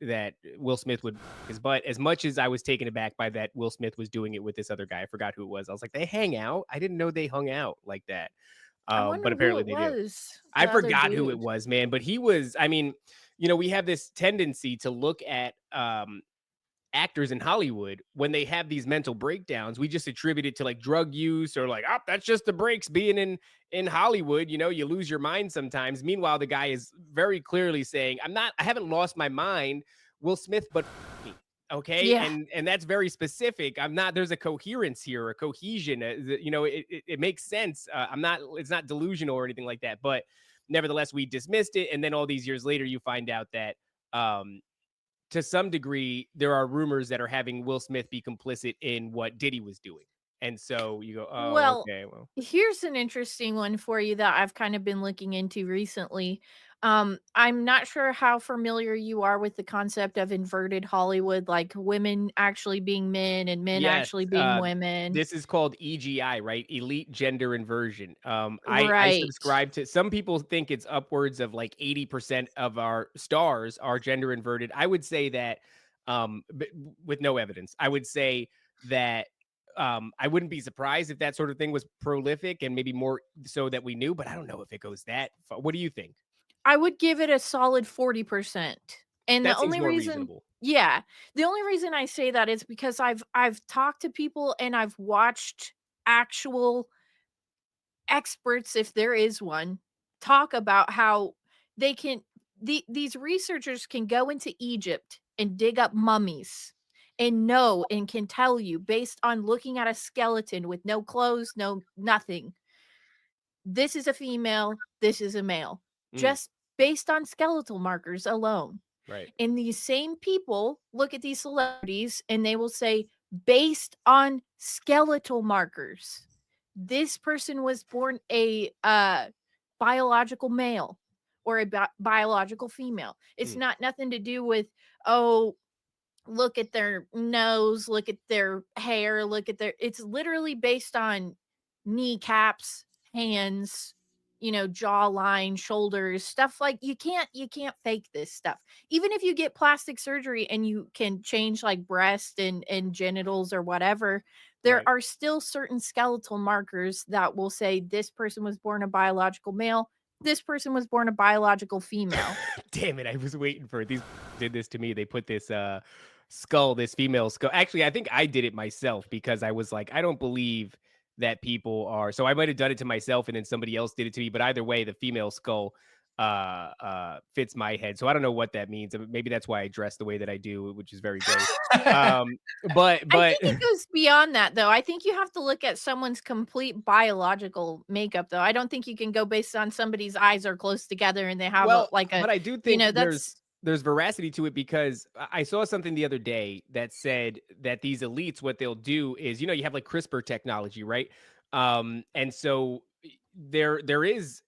Speaker 6: Will Smith would his butt as much as I was taken aback by that Will Smith was doing it with this other guy. I forgot who it was. I was like, they hang out. I didn't know they hung out like that.
Speaker 7: I
Speaker 6: But
Speaker 7: wonder who
Speaker 6: apparently
Speaker 7: it
Speaker 6: they do.
Speaker 7: was,
Speaker 6: I
Speaker 7: the other
Speaker 6: forgot who it
Speaker 7: dude.
Speaker 6: was, man. But he was. I mean, we have this tendency to look at actors in Hollywood when they have these mental breakdowns. We just attribute it to like drug use or like, oh, that's just the breaks being in Hollywood. You lose your mind sometimes. Meanwhile, the guy is very clearly saying, I haven't lost my mind. Will Smith, but me. Okay.
Speaker 7: Yeah.
Speaker 6: And that's very specific. There's a coherence here, a cohesion. It makes sense. It's not delusional or anything like that. But nevertheless, we dismissed it. And then all these years later, you find out that, to some degree, there are rumors that are having Will Smith be complicit in what Diddy was doing. And so you go, oh,
Speaker 7: Well,
Speaker 6: okay, well,
Speaker 7: here's an interesting one for you that I've kind of been looking into recently. I'm not sure how familiar you are with the concept of inverted Hollywood, like women actually being men and men
Speaker 6: yes,
Speaker 7: actually being women.
Speaker 6: this is called EGI, right? Elite Gender Inversion. I
Speaker 7: Right.
Speaker 6: subscribe to. Some people think it's upwards of like 80% of our stars are gender inverted. I would say that, with no evidence, I would say that. I wouldn't be surprised if that sort of thing was prolific and maybe more so that we knew, but I don't know if it goes that far. What do you think?
Speaker 7: I would give it a solid 40%. And the
Speaker 6: That seems
Speaker 7: only
Speaker 6: more
Speaker 7: reason
Speaker 6: reasonable.
Speaker 7: yeah, the only reason I say that is because I've talked to people, and I've watched actual experts, if there is one, talk about how these researchers can go into Egypt and dig up mummies and know and can tell you based on looking at a skeleton with no clothes, no nothing, this is a female, this is a male,
Speaker 6: Mm,
Speaker 7: just based on skeletal markers alone.
Speaker 6: right.
Speaker 7: And these same people look at these celebrities and they will say, based on skeletal markers, this person was born a biological male or a biological female. It's
Speaker 6: Mm.
Speaker 7: not nothing to do with, oh, look at their nose, look at their hair, look at their, it's literally based on kneecaps, hands, jawline, shoulders, stuff like you can't fake this stuff. Even if you get plastic surgery and you can change like breast and genitals or whatever, there
Speaker 6: Right.
Speaker 7: are still certain skeletal markers that will say this person was born a biological male, this person was born a biological female.
Speaker 6: Damn it, I was waiting for it. These did this to me. They put this skull, this female skull. Actually, I think I did it myself because I was like, I don't believe that people are. So I might have done it to myself and then somebody else did it to me. But either way, the female skull fits my head. So I don't know what that means. Maybe that's why I dress the way that I do, which is very great. Um, but
Speaker 7: I think it goes beyond that, though. I think you have to look at someone's complete biological makeup, though. I don't think you can go based on somebody's eyes are close together and they have
Speaker 6: well,
Speaker 7: like a,
Speaker 6: but I do think
Speaker 7: that's
Speaker 6: there's veracity to it because I saw something the other day that said that these elites, what they'll do is, you have like CRISPR technology, right? And so there is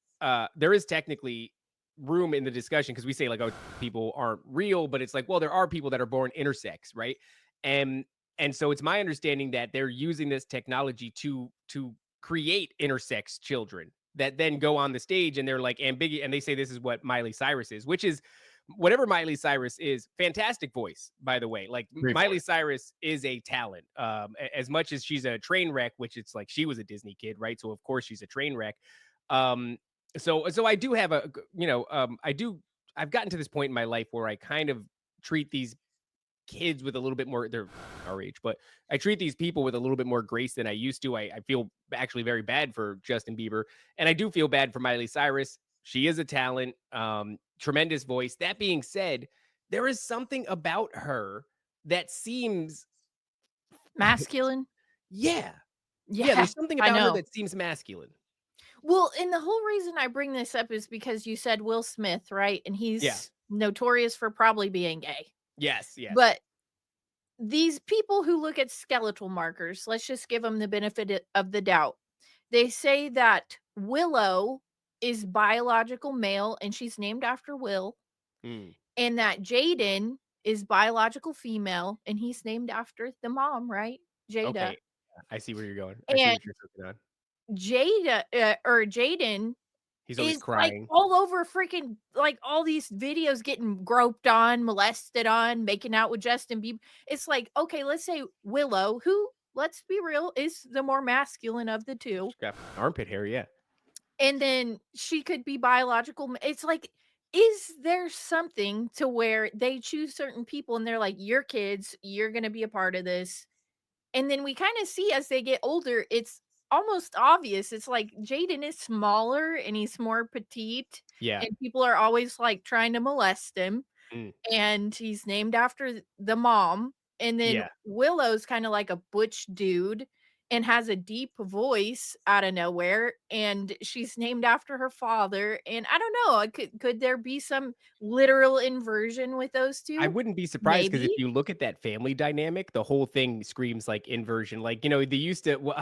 Speaker 6: technically room in the discussion because we say like, oh, people aren't real, but it's like, well, there are people that are born intersex, right? And and so it's my understanding that they're using this technology to create intersex children that then go on the stage and they're like ambiguous and they say this is what Miley Cyrus is, which is whatever Miley Cyrus is, fantastic voice, by the way. Like
Speaker 1: Great
Speaker 6: Miley
Speaker 1: voice.
Speaker 6: Cyrus is a talent. As much as she's a train wreck, which it's like she was a Disney kid, right? So of course she's a train wreck. Um, so I do have I've gotten to this point in my life where I kind of treat these kids with a little bit more, they're our age, but I treat these people with a little bit more grace than I used to. I feel actually very bad for Justin Bieber, and I do feel bad for Miley Cyrus. She is a talent, tremendous voice. That being said, there is something about her that seems,
Speaker 7: masculine.
Speaker 6: yeah, yeah.
Speaker 7: Yeah,
Speaker 6: There's something
Speaker 7: I
Speaker 6: about her
Speaker 7: know.
Speaker 6: that seems masculine.
Speaker 7: Well, and the whole reason I bring this up is because you said Will Smith, right? And
Speaker 6: Yeah.
Speaker 7: he's notorious for probably being gay.
Speaker 6: Yes. Yes.
Speaker 7: But these people who look at skeletal markers, let's just give them the benefit of the doubt. They say that Willow is biological male and she's named after Will,
Speaker 6: Mm,
Speaker 7: and that Jaden is biological female and he's named after the mom, right? Jada.
Speaker 6: okay. I see where you're going. I see
Speaker 7: And
Speaker 6: what you're cooking on.
Speaker 7: Jaden
Speaker 6: He's always
Speaker 7: is like
Speaker 6: crying.
Speaker 7: all over freaking like all these videos getting groped on, molested on, making out with Justin Bieber. It's like, okay, let's say Willow, who, let's be real, is the more masculine of the two.
Speaker 6: She's got armpit hair. Yeah.
Speaker 7: And then she could be biological. It's like, is there something to where they choose certain people and they're like, your kids, you're going to be a part of this? And then we kind of see as they get older, it's almost obvious. It's like Jaden is smaller and he's more petite,
Speaker 6: Yeah.
Speaker 7: and people are always like trying to molest him.
Speaker 6: Mm,
Speaker 7: And he's named after the mom. And then
Speaker 6: yeah.
Speaker 7: Willow's kind of like a butch dude and has a deep voice out of nowhere. And she's named after her father. And I don't know, could there be some literal inversion with those
Speaker 6: I
Speaker 7: two?
Speaker 6: wouldn't be surprised because if
Speaker 7: Maybe.
Speaker 6: you look at that family dynamic, the whole thing screams like inversion. Like, they used to,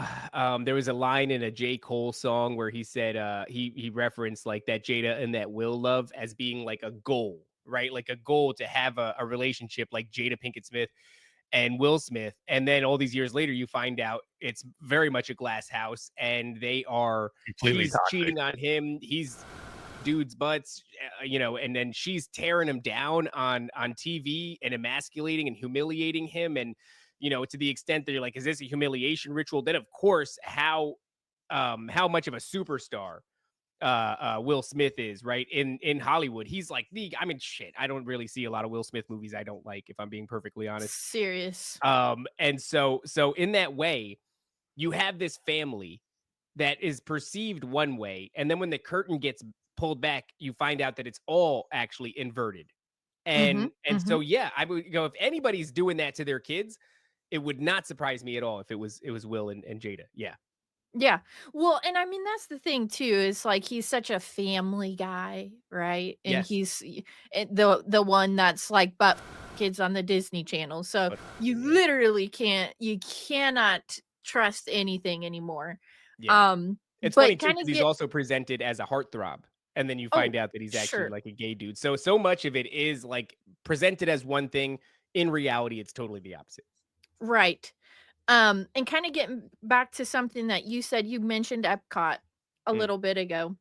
Speaker 6: there was a line in a J. Cole song where he said, he referenced like that Jada and that Will love as being like a goal, right? Like a goal to have a relationship like Jada Pinkett Smith and Will Smith. And then all these years later, you find out it's very much a glass house and
Speaker 1: Completely
Speaker 6: she's
Speaker 1: toxic.
Speaker 6: cheating on him. He's dudes' butts, and then she's tearing him down on TV and emasculating and humiliating him. And, to the extent that you're like, is this a humiliation ritual? Then of course, how much of a superstar Will Smith is, right? In Hollywood. He's like shit. I don't really see a lot of Will Smith movies I don't like, if I'm being perfectly honest.
Speaker 7: Serious.
Speaker 6: And so in that way, you have this family that is perceived one way, and then when the curtain gets pulled back, you find out that it's all actually inverted.
Speaker 7: Mhm,
Speaker 6: And
Speaker 7: mhm.
Speaker 6: so yeah, I would go, if anybody's doing that to their kids, it would not surprise me at all if it was Will and Jada. Yeah.
Speaker 7: Yeah. Well, and I mean that's the thing too, is like he's such a family guy, right? And
Speaker 6: Yes.
Speaker 7: the one that's like but kids on the Disney Channel. So
Speaker 6: But
Speaker 7: you
Speaker 6: yeah.
Speaker 7: literally you cannot trust anything anymore.
Speaker 6: Yeah. It's funny
Speaker 7: But
Speaker 6: too
Speaker 7: kind
Speaker 6: because
Speaker 7: of
Speaker 6: he's
Speaker 7: get
Speaker 6: also presented as a heartthrob, and then you find
Speaker 7: oh,
Speaker 6: out that he's actually
Speaker 7: sure.
Speaker 6: like a gay dude. So much of it is like presented as one thing. In reality, it's totally the opposite.
Speaker 7: Right. And kind of getting back to something that you said, you mentioned Epcot a
Speaker 6: Mm,
Speaker 7: little bit ago.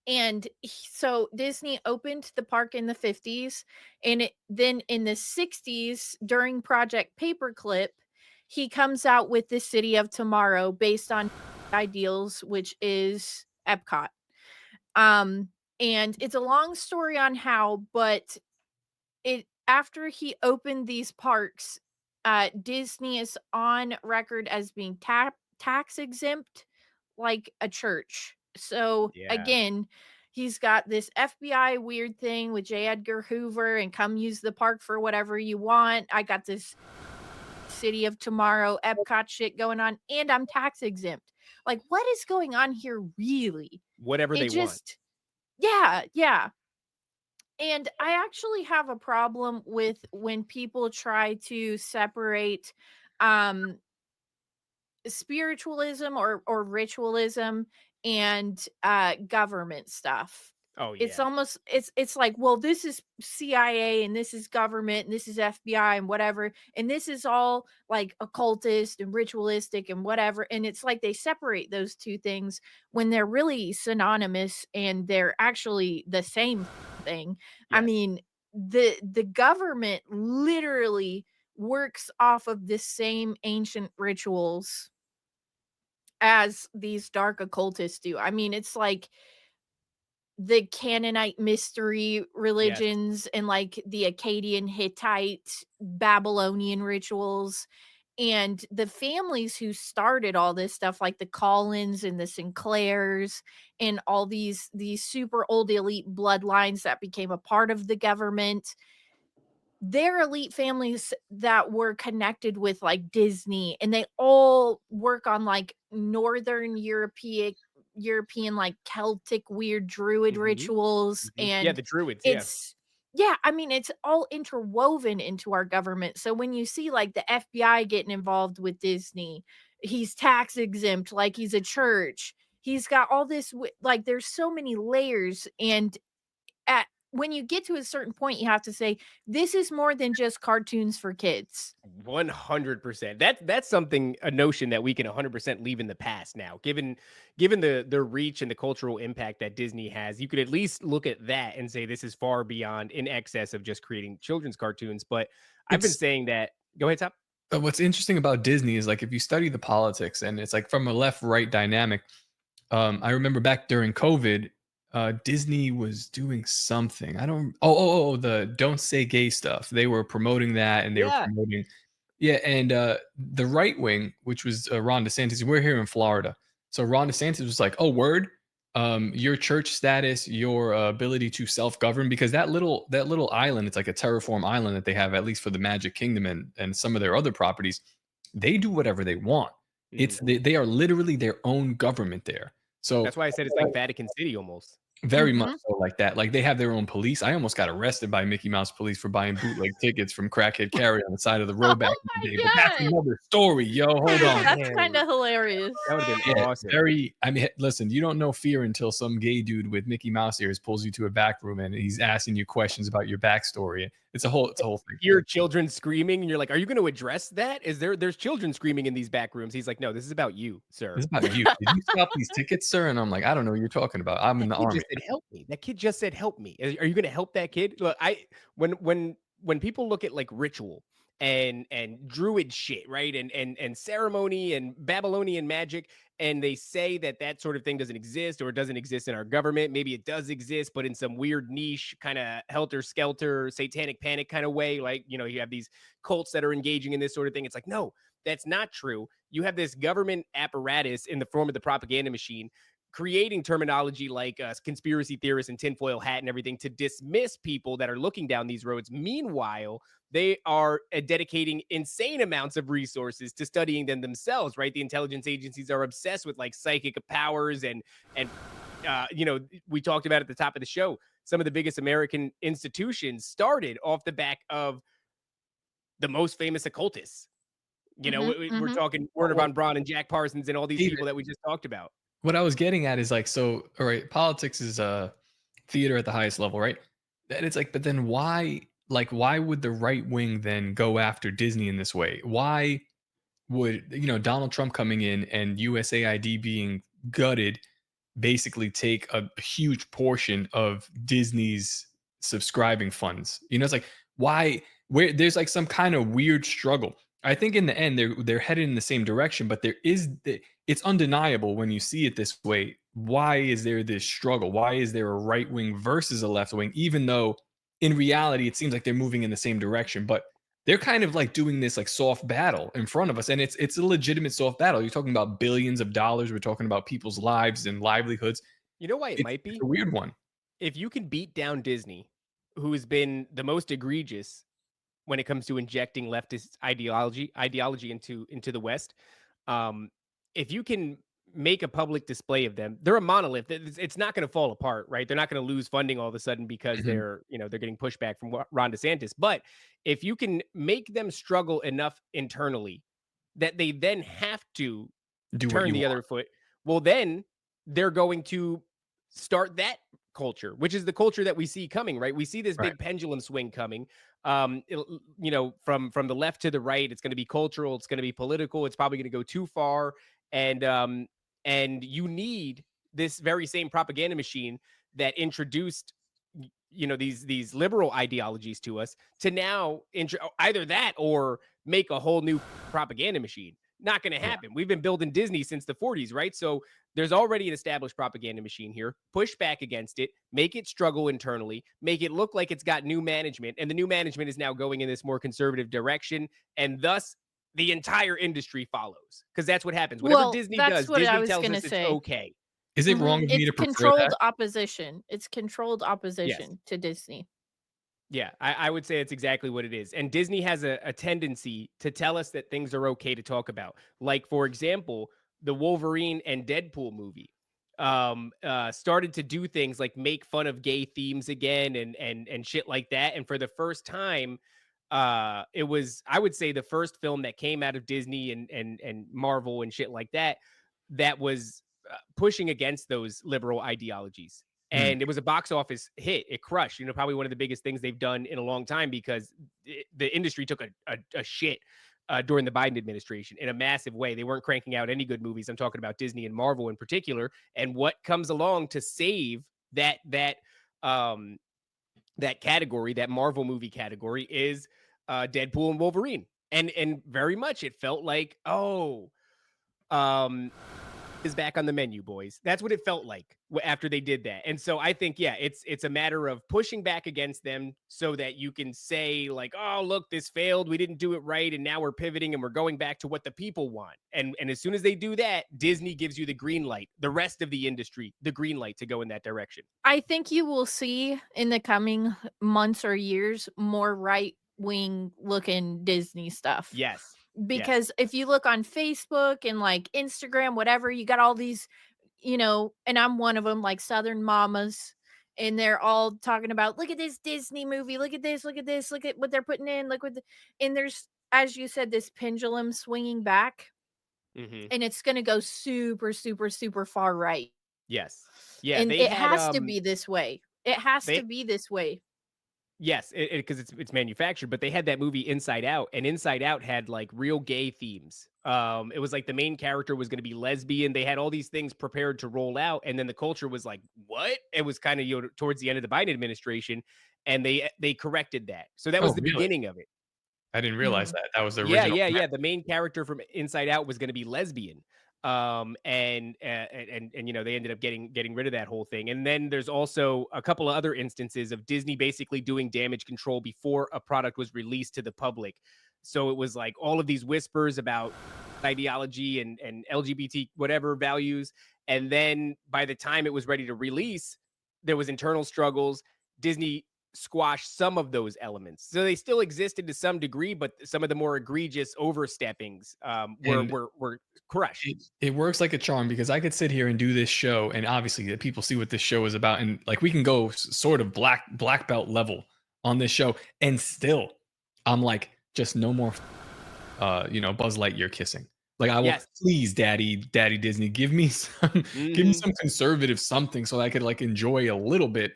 Speaker 7: And so Disney opened the park in the 50s, and then in the 60s during Project Paperclip, he comes out with the City of Tomorrow based on ideals, which is Epcot. Um and it's a long story on how, but it after he opened these parks, Disney is on record as being tax exempt like a church. So
Speaker 6: yeah.
Speaker 7: again, he's got this FBI weird thing with J. Edgar Hoover and come use the park for whatever you want. I got this City of Tomorrow Epcot shit going on, and I'm tax exempt. Like, what is going on here, really?
Speaker 6: Whatever
Speaker 7: It
Speaker 6: they want.
Speaker 7: just, yeah, yeah. And I actually have a problem with when people try to separate um spiritualism or ritualism and government stuff.
Speaker 6: Oh
Speaker 7: It's
Speaker 6: yeah.
Speaker 7: almost it's like, well, this is CIA and this is government and this is FBI and whatever, and this is all like occultist and ritualistic and whatever, and it's like they separate those two things when they're really synonymous and they're actually the same thing. I
Speaker 6: Yes.
Speaker 7: mean, the government literally works off of the same ancient rituals as these dark occultists do. I mean, it's like the Canaanite mystery
Speaker 6: Yes.
Speaker 7: religions and like the Akkadian Hittite Babylonian rituals, and the families who started all this stuff like the Collins and the Sinclairs and all these super old elite bloodlines that became a part of the government, they're elite families that were connected with like Disney, and they all work on like northern European like Celtic weird druid
Speaker 6: Hmm.
Speaker 7: rituals,
Speaker 6: Yeah,
Speaker 7: and
Speaker 6: the Druids. Yeah.
Speaker 7: it's yeah, I mean it's all interwoven into our government. So when you see like the FBI getting involved with Disney, he's tax exempt like he's a church. He's got all this like there's so many layers, and at when you get to a certain point, you have to say, "This is more than just cartoons for kids."
Speaker 6: 100%. That's something, a notion that we can 100% leave in the past now. Given the reach and the cultural impact that Disney has, you could at least look at that and say this is far beyond, in excess of just creating children's cartoons. But I've been
Speaker 1: It's
Speaker 6: saying that. Go ahead, Top.
Speaker 1: what's interesting about Disney is like if you study the politics and it's like from a left right dynamic. I remember back during COVID, Disney was doing something. I don't. The "Don't Say Gay" stuff. They were promoting that, and they were
Speaker 6: Yeah.
Speaker 1: promoting. Yeah, and the right wing, which was Ron DeSantis. We're here in Florida, so Ron DeSantis was like, "Oh, word, your church status, your ability to self-govern, because that little island, it's like a terraform island that they have, at least for the Magic Kingdom and some of their other properties. They do whatever they want.
Speaker 6: Mhm.
Speaker 1: They are literally their own government there. So
Speaker 6: That's why I said it's like Vatican City almost.
Speaker 1: very much
Speaker 7: Mhm.
Speaker 1: so like that. Like they have their own police. I almost got arrested by Mickey Mouse police for buying bootleg tickets from Crackhead Carry on the side of the road back
Speaker 7: Oh
Speaker 1: in the day. But that's
Speaker 7: my god.
Speaker 1: another story, yo. Hold on.
Speaker 7: That's
Speaker 6: Man,
Speaker 7: kinda hilarious.
Speaker 6: that would have been
Speaker 1: Yeah,
Speaker 6: awesome.
Speaker 1: very. I mean, listen, you don't know fear until some gay dude with Mickey Mouse ears pulls you to a back room and he's asking you questions about your backstory. It's a whole thing.
Speaker 6: Hear children screaming, and you're like, "Are you going to address that? There's children screaming in these back rooms?" He's like, "No, this is about you, sir."
Speaker 1: This is about you. Did you scalp these tickets, sir? And I'm like, I don't know what you're talking about. I'm in
Speaker 6: That
Speaker 1: the
Speaker 6: kid
Speaker 1: army.
Speaker 6: just said, "Help me." That kid just said, "Help me." Are you gonna help that kid? Look, when people look at like ritual and druid shit, right? And ceremony and Babylonian magic, and they say that that sort of thing doesn't exist or it doesn't exist in our government. Maybe it does exist, but in some weird niche, kind of helter skelter, satanic panic kind of way. Like, you have these cults that are engaging in this sort of thing. It's like, no, that's not true. You have this government apparatus in the form of the propaganda machine creating terminology like conspiracy theorists and tinfoil hat and everything to dismiss people that are looking down these roads. Meanwhile, they are dedicating insane amounts of resources to studying them themselves, right? The intelligence agencies are obsessed with like psychic powers and you know, we talked about at the top of the show, some of the biggest American institutions started off the back of the most famous occultists. You know, we're talking Werner von Braun and Jack Parsons and all these people that we just talked about.
Speaker 1: What I was getting at is like, so, all right, politics is theater at the highest level, right? And it's like, but then why, like, why would the right wing then go after Disney in this way? Why would, you know, Donald Trump coming in and USAID being gutted basically take a huge portion of Disney's subscribing funds? You know, it's like, why, where there's like some kind of weird struggle. I think in the end they're headed in the same direction, but it's undeniable when you see it this way. Why is there this struggle? Why is there a right wing versus a left wing? Even though in reality it seems like they're moving in the same direction, but they're kind of like doing this like soft battle in front of us, and it's a legitimate soft battle. You're talking about billions of dollars. We're talking about people's lives and livelihoods.
Speaker 6: You know why it might be?
Speaker 1: It's a weird one.
Speaker 6: If you can beat down Disney, who has been the most egregious when it comes to injecting leftist ideology into the West, if you can make a public display of them, they're a monolith. It's not going to fall apart, right? They're not going to lose funding all of a sudden because they're getting pushback from Ron DeSantis. But if you can make them struggle enough internally that they then have to turn the other foot, well, then they're going to start that culture, which is the culture that we see coming, right? We see this big pendulum swing coming. From the left to the right, it's going to be cultural, it's going to be political, it's probably going to go too far, and you need this very same propaganda machine that introduced these liberal ideologies to us to now either that or make a whole new propaganda machine. Not going to happen. We've been building Disney since the 40s, right? So there's already an established propaganda machine here. Push back against it, make it struggle internally, make it look like it's got new management, and the new management is now going in this more conservative direction, and thus the entire industry follows, because that's what happens. Whatever Disney does, Disney tells us it's okay.
Speaker 1: Is it wrong of me to prefer
Speaker 7: controlled
Speaker 1: that?
Speaker 7: opposition. It's controlled opposition to Disney.
Speaker 6: Yeah, I would say it's exactly what it is. And Disney has a tendency to tell us that things are okay to talk about. Like, for example, the Wolverine and Deadpool movie started to do things like make fun of gay themes again and shit like that. And for the first time, it was, I would say, the first film that came out of Disney and Marvel and shit like that was pushing against those liberal ideologies. And it was a box office hit. It crushed, probably one of the biggest things they've done in a long time, because the industry took a shit during the Biden administration in a massive way. They weren't cranking out any good movies. I'm talking about Disney and Marvel in particular. And what comes along to save that category, that Marvel movie category, is Deadpool and Wolverine. And very much it felt like, is back on the menu, boys. That's what it felt like after they did that. And so I think, it's a matter of pushing back against them so that you can say like, oh, look, this failed. We didn't do it right. And now we're pivoting and we're going back to what the people want. And as soon as they do that, Disney gives you the green light, the rest of the industry, the green light to go in that direction.
Speaker 7: I think you will see in the coming months or years more right-wing looking Disney stuff.
Speaker 6: Yes.
Speaker 7: Because if you look on Facebook and like Instagram, whatever, you got all these, and I'm one of them, like Southern mamas, and they're all talking about, look at this Disney movie, look at this, look at what they're putting in, and there's, as you said, this pendulum swinging back, and it's going to go super, super, super far right.
Speaker 6: Yes. Yeah.
Speaker 7: And it has to be this way. It has to be this way.
Speaker 6: Yes, because it's manufactured, but they had that movie Inside Out, and Inside Out had like real gay themes. It was like the main character was going to be lesbian. They had all these things prepared to roll out, and then the culture was like, "What?" It was kind of towards the end of the Biden administration, and they corrected that. So that was the beginning of it.
Speaker 1: I didn't realize that. That was the original.
Speaker 6: Yeah. The main character from Inside Out was going to be lesbian. And they ended up getting rid of that whole thing. And then there's also a couple of other instances of Disney basically doing damage control before a product was released to the public. So it was like all of these whispers about ideology and LGBT whatever values, And then by the time it was ready to release, there was internal struggles. Disney squashed some of those elements. So they still existed to some degree, but some of the more egregious oversteppings were crushed.
Speaker 1: It works like a charm because I could sit here and do this show, and obviously that people see what this show is about, and like we can go sort of black belt level on this show, and still I'm like, just no more Buzz Lightyear kissing. Like I will,
Speaker 6: Yes.
Speaker 1: please, Daddy Disney, give me some conservative something so I could like enjoy a little bit.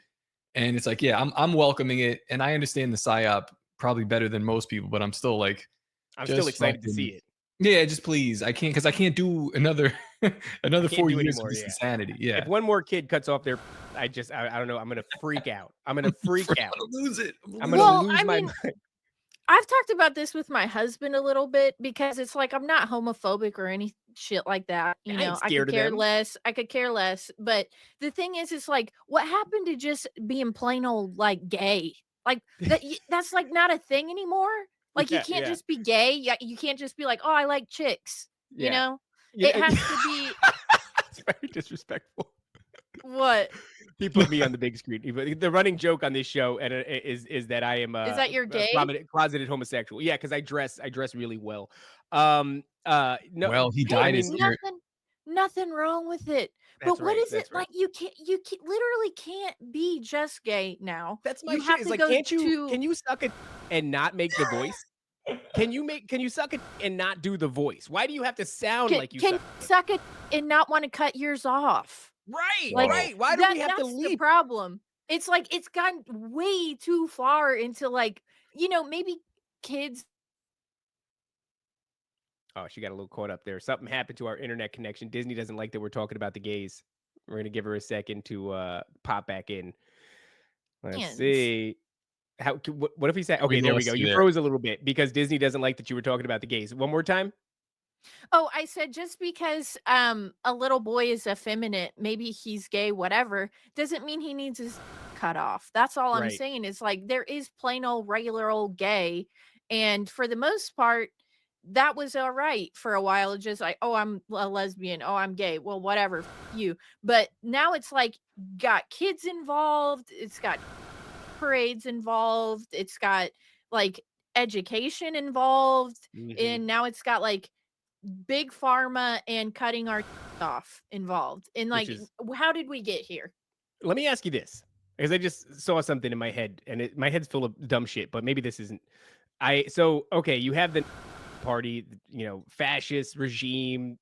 Speaker 1: And it's like, yeah, I'm welcoming it, and I understand the psyop probably better than most people, but I'm still like,
Speaker 6: I'm
Speaker 1: just
Speaker 6: still excited to see it.
Speaker 1: yeah, just please. I can't, because I can't do another 4 years
Speaker 6: anymore,
Speaker 1: of this
Speaker 6: yeah.
Speaker 1: insanity. Yeah.
Speaker 6: If one more kid cuts off their, I don't know. I'm gonna freak out. I'm gonna freak out.
Speaker 1: Lose it.
Speaker 6: I'm gonna
Speaker 7: Well,
Speaker 6: lose
Speaker 7: I
Speaker 6: my
Speaker 7: mean,
Speaker 6: mind.
Speaker 7: I've talked about this with my husband a little bit because it's like I'm not homophobic or any shit like that.
Speaker 6: I ain't
Speaker 7: I
Speaker 6: scared
Speaker 7: could
Speaker 6: of
Speaker 7: care
Speaker 6: them.
Speaker 7: less. I could care less. But the thing is, it's like, what happened to just being plain old like gay? Like that's like not a thing anymore. Like you
Speaker 6: Yeah,
Speaker 7: can't
Speaker 6: yeah.
Speaker 7: just be gay. You can't just be like, oh, I like chicks.
Speaker 6: Yeah.
Speaker 7: It has to be
Speaker 6: It's very disrespectful.
Speaker 7: what?
Speaker 6: He put me on the big screen. The running joke on this show and is that I am
Speaker 7: Is that you're gay?
Speaker 6: closeted homosexual. Yeah, because I dress really well. No,
Speaker 1: Well, he
Speaker 7: Hey,
Speaker 1: died
Speaker 7: there's
Speaker 1: in here.
Speaker 7: nothing wrong with it.
Speaker 6: That's
Speaker 7: But what
Speaker 6: right,
Speaker 7: is it
Speaker 6: that's right.
Speaker 7: like? Literally can't be just gay now.
Speaker 6: That's my
Speaker 7: You
Speaker 6: shit.
Speaker 7: have
Speaker 6: It's
Speaker 7: to
Speaker 6: like,
Speaker 7: go
Speaker 6: can you suck it and not make the voice? Can you suck it and not do the voice? Why do you have to sound like you
Speaker 7: can
Speaker 6: suck?
Speaker 7: suck it and not want to cut yours off?
Speaker 6: Right,
Speaker 7: Like
Speaker 6: right. Why do we have to
Speaker 7: that's the
Speaker 6: leap?
Speaker 7: problem. It's like it's gone way too far into like, maybe kids.
Speaker 6: Oh, she got a little caught up there. Something happened to our internet connection. Disney doesn't like that we're talking about the gays. We're gonna give her a second to pop back in. Let's
Speaker 7: Fans.
Speaker 6: see. What if he said?
Speaker 1: We
Speaker 6: Okay, there we
Speaker 1: lost
Speaker 6: go.
Speaker 1: you
Speaker 6: You
Speaker 1: there.
Speaker 6: froze a little bit because Disney doesn't like that you were talking about the gays. One more time.
Speaker 7: Oh, I said just because a little boy is effeminate, maybe he's gay, whatever, doesn't mean he needs his cut off. That's all I'm
Speaker 6: Right.
Speaker 7: saying is like there is plain old regular old gay, and for the most part, that was all right for a while. Just like, oh, I'm a lesbian, oh, I'm gay. Well, whatever, you. But now it's like got kids involved, it's got parades involved, it's got like education involved, and now it's got like big pharma and cutting our off involved. And like, how did we get here?
Speaker 6: Let me ask you this, because I just saw something in my head, and my head's full of dumb shit. But maybe this isn't. Okay, you have the party, fascist regime,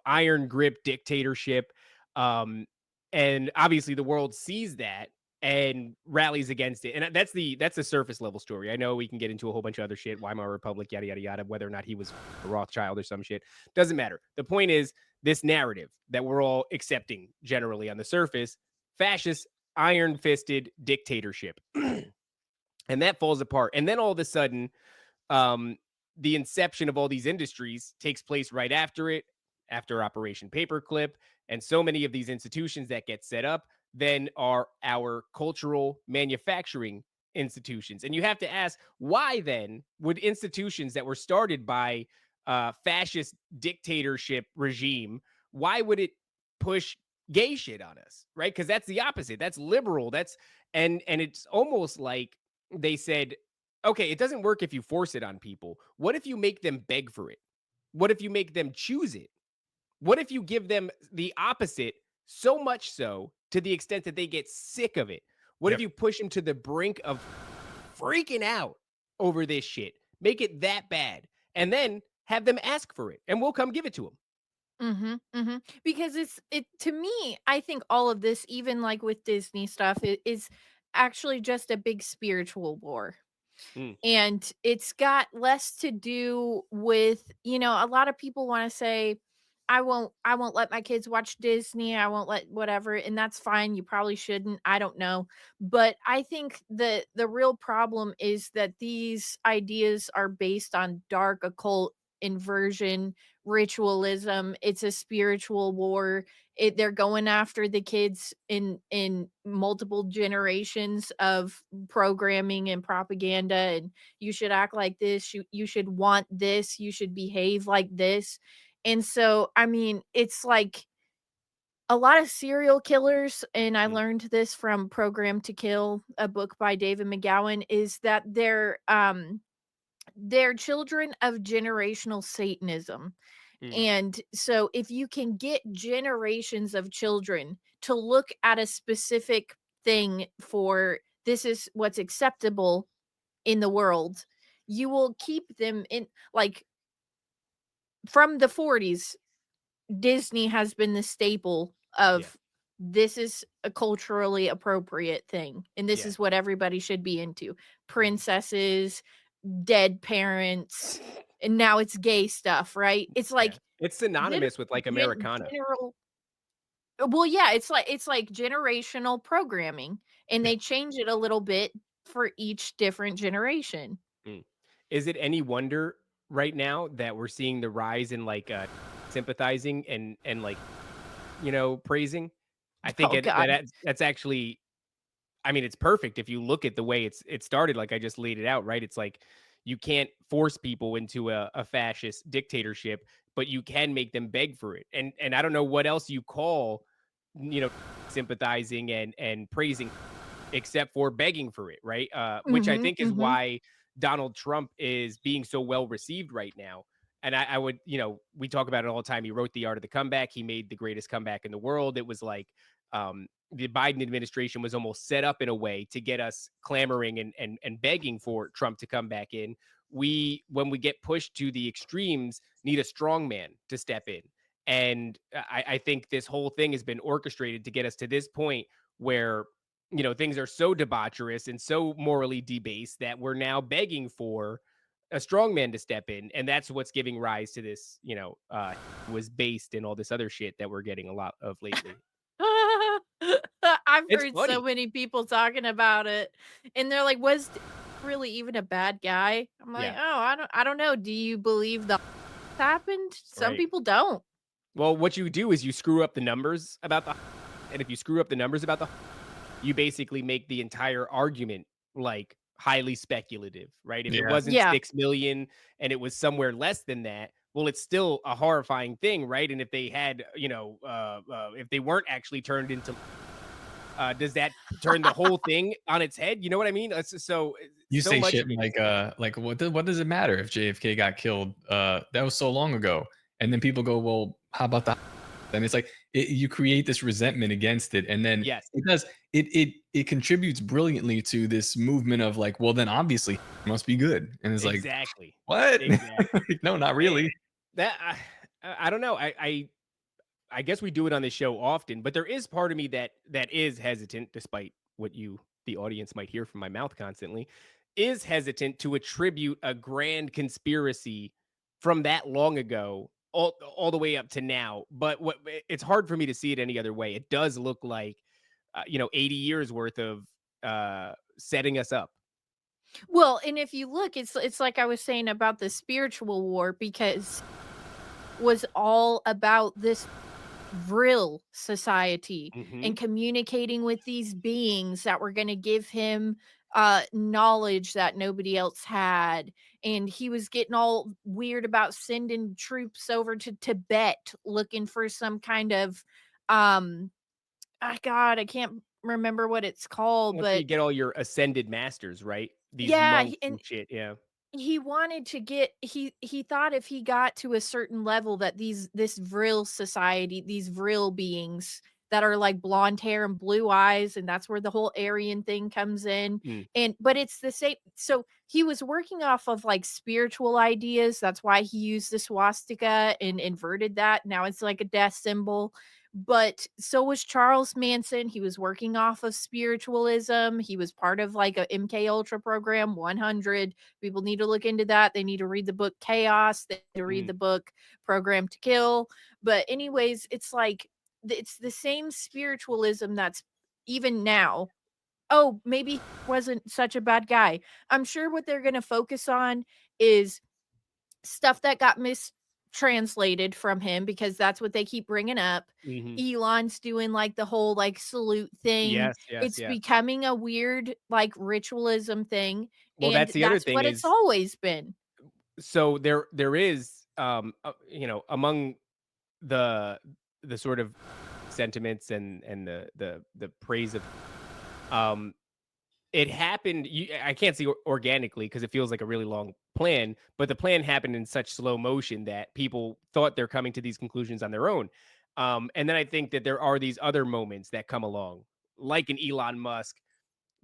Speaker 6: iron grip dictatorship, and obviously the world sees that and rallies against it. And that's the surface level story. I know we can get into a whole bunch of other shit, Weimar Republic, yada, yada, yada, whether or not he was a Rothschild or some shit. Doesn't matter. The point is this narrative that we're all accepting generally on the surface, fascist, iron-fisted dictatorship. And that falls apart. And then all of a sudden, the inception of all these industries takes place right after it, after Operation Paperclip. And so many of these institutions that get set up then are our cultural manufacturing institutions. And you have to ask, why then would institutions that were started by fascist dictatorship regime, why would it push gay shit on us? Right? Because that's the opposite. That's liberal. And it's almost like they said, okay, it doesn't work if you force it on people. What if you make them beg for it? What if you make them choose it? What if you give them the opposite, so much so to the extent that they get sick of it? What if you push them to the brink of freaking out over this shit? Make it that bad, and then have them ask for it, and we'll come give it to them.
Speaker 7: Because it to me, I think all of this, even like with Disney stuff, is actually just a big spiritual war. And it's got less to do with, a lot of people want to say, I won't let my kids watch Disney, I won't let whatever, and that's fine. You probably shouldn't. I don't know. But I think the real problem is that these ideas are based on dark occult inversion, ritualism. It's a spiritual war. They're going after the kids in multiple generations of programming and propaganda, and you should act like this, you should want this, you should behave like this. And so, I mean, it's like a lot of serial killers, and I
Speaker 6: Mm,
Speaker 7: learned this from Program to Kill, a book by David McGowan, is that they're children of generational Satanism.
Speaker 6: mm,
Speaker 7: And so if you can get generations of children to look at a specific thing for this is what's acceptable in the world, you will keep them in, like, from the 40s, Disney has been the staple
Speaker 6: yeah,
Speaker 7: of this is a culturally appropriate thing, and this
Speaker 6: yeah.
Speaker 7: is what everybody should be into.
Speaker 6: Mhm.
Speaker 7: Princesses, dead parents, and now it's gay stuff, right? It's
Speaker 6: Yeah.
Speaker 7: like
Speaker 6: It's
Speaker 7: gen
Speaker 6: synonymous with, like, Americana.
Speaker 7: general well, yeah, it's like generational programming, and
Speaker 6: Yeah.
Speaker 7: they change it a little bit for each different generation.
Speaker 6: Mm. Is it any wonder right now that we're seeing the rise in, like, sympathizing and, like, praising? I think
Speaker 7: Oh
Speaker 6: it
Speaker 7: god.
Speaker 6: that's actually I mean, it's perfect if you look at the way it started, like I just laid it out, right? It's like you can't force people into a fascist dictatorship, but you can make them beg for it. And I don't know what else you call, you know, sympathizing and praising except for begging for it, right? Which I
Speaker 7: Mhm,
Speaker 6: think is
Speaker 7: mhm.
Speaker 6: why Donald Trump is being so well received right now. And I would, we talk about it all the time. He wrote The Art of the Comeback. He made the greatest comeback in the world. It was like the Biden administration was almost set up in a way to get us clamoring and begging for Trump to come back in. When we get pushed to the extremes, need a strong man to step in. And I think this whole thing has been orchestrated to get us to this point where things are so debaucherous and so morally debased that we're now begging for a strongman to step in, and that's what's giving rise to this. Was based in all this other shit that we're getting a lot of lately.
Speaker 7: I've
Speaker 6: It's
Speaker 7: heard so
Speaker 6: funny,
Speaker 7: many people talking about it, and they're like, "Was really even a bad guy?" I'm like,
Speaker 6: yeah,
Speaker 7: "Oh, I don't know. Do you believe the happened?" Some
Speaker 6: right.
Speaker 7: people don't.
Speaker 6: Well, what you do is you screw up the numbers about and if you screw up the numbers about you basically make the entire argument like highly speculative, right? If it
Speaker 1: Yeah.
Speaker 6: wasn't
Speaker 7: Yeah.
Speaker 6: 6 million and it was somewhere less than that, well, it's still a horrifying thing, right? And if they had, if they weren't actually turned into, does that turn the whole thing on its head? You know what I mean?
Speaker 1: You
Speaker 6: So
Speaker 1: say
Speaker 6: much
Speaker 1: shit
Speaker 6: of it is,
Speaker 1: like what does it matter if JFK got killed? That was so long ago. And then people go, well, how about the and it's like you create this resentment against it, and then
Speaker 6: yes,
Speaker 1: it does it contributes brilliantly to this movement of like, well, then obviously it must be good, and it's like,
Speaker 6: exactly,
Speaker 1: what?
Speaker 6: exactly.
Speaker 1: No, not
Speaker 6: Eh,
Speaker 1: really.
Speaker 6: that I don't know. I guess we do it on this show often, but there is part of me that is hesitant, despite what the audience might hear from my mouth constantly, is hesitant to attribute a grand conspiracy from that long ago all the way up to now. But it's hard for me to see it any other way. It does look like 80 years worth of setting us up.
Speaker 7: Well, and if you look, it's like I was saying about the spiritual war because was all about this Vril society
Speaker 6: Hmm.
Speaker 7: and communicating with these beings that were going to give him knowledge that nobody else had, and he was getting all weird about sending troops over to Tibet looking for some kind of um god, I can't remember what it's called,
Speaker 6: That's where you
Speaker 7: but
Speaker 6: get all your ascended masters, right? These
Speaker 7: yeah,
Speaker 6: monks and shit. Yeah.
Speaker 7: he wanted to get he thought if he got to a certain level that this Vril society, these Vril beings that are like blonde hair and blue eyes, and that's where the whole Aryan thing comes in.
Speaker 6: Mm,
Speaker 7: And but it's the same. So he was working off of like spiritual ideas. That's why he used the swastika and inverted that. Now it's like a death symbol. But so was Charles Manson. He was working off of spiritualism. He was part of like a MKUltra program 100. People need to look into that. They need to read the book Chaos. They need to read
Speaker 6: mm,
Speaker 7: the book Program to Kill. But anyways, it's like it's the same spiritualism that's even now. Oh, maybe he wasn't such a bad guy. I'm sure what they're going to focus on is stuff that got mistranslated from him because that's what they keep bringing up.
Speaker 6: mhm.
Speaker 7: Elon's doing like the whole like salute thing.
Speaker 6: Yes, yes,
Speaker 7: It's
Speaker 6: yeah.
Speaker 7: becoming a weird like ritualism thing,
Speaker 6: Well,
Speaker 7: and
Speaker 6: that's the other
Speaker 7: that's
Speaker 6: thing
Speaker 7: what it's
Speaker 6: is
Speaker 7: always been.
Speaker 6: so there is among the sort of sentiments and the praise of um it happened. I can't say organically because it feels like a really long plan, but the plan happened in such slow motion that people thought they're coming to these conclusions on their own. And then I think that there are these other moments that come along, like an Elon Musk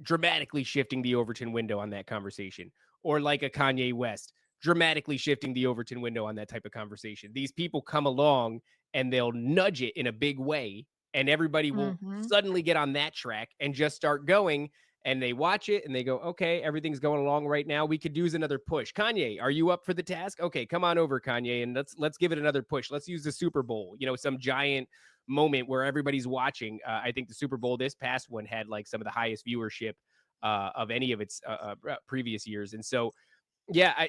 Speaker 6: dramatically shifting the Overton window on that conversation, or like a Kanye West dramatically shifting the Overton window on that type of conversation. These people come along and they'll nudge it in a big way, and everybody will
Speaker 7: Mhm.
Speaker 6: suddenly get on that track and just start going. And they watch it and they go, okay, everything's going along right now. We could use another push. Kanye, are you up for the task? Okay, come on over, Kanye, and let's give it another push. Let's use the Super Bowl, some giant moment where everybody's watching. I think the Super Bowl, this past one, had like some of the highest viewership of any of its previous years. And so, yeah,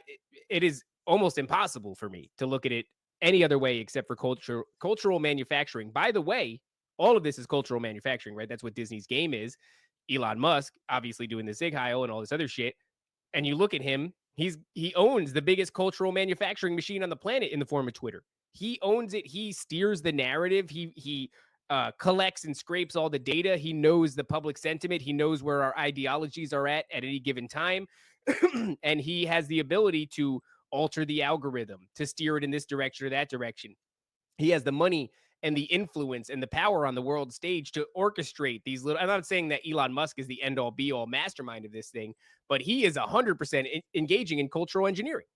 Speaker 6: it is almost impossible for me to look at it any other way except for cultural manufacturing. By the way, all of this is cultural manufacturing, right? That's what Disney's game is. Elon Musk obviously doing the Zig Heil and all this other shit. And you look at him, he owns the biggest cultural manufacturing machine on the planet in the form of Twitter. He owns it. He steers the narrative. He collects and scrapes all the data. He knows the public sentiment. He knows where our ideologies are at any given time. And he has the ability to alter the algorithm, to steer it in this direction or that direction. He has the money and the influence and the power on the world stage to orchestrate these little. I'm not saying that Elon Musk is the end all be all mastermind of this thing, but he is 100% engaging in cultural engineering.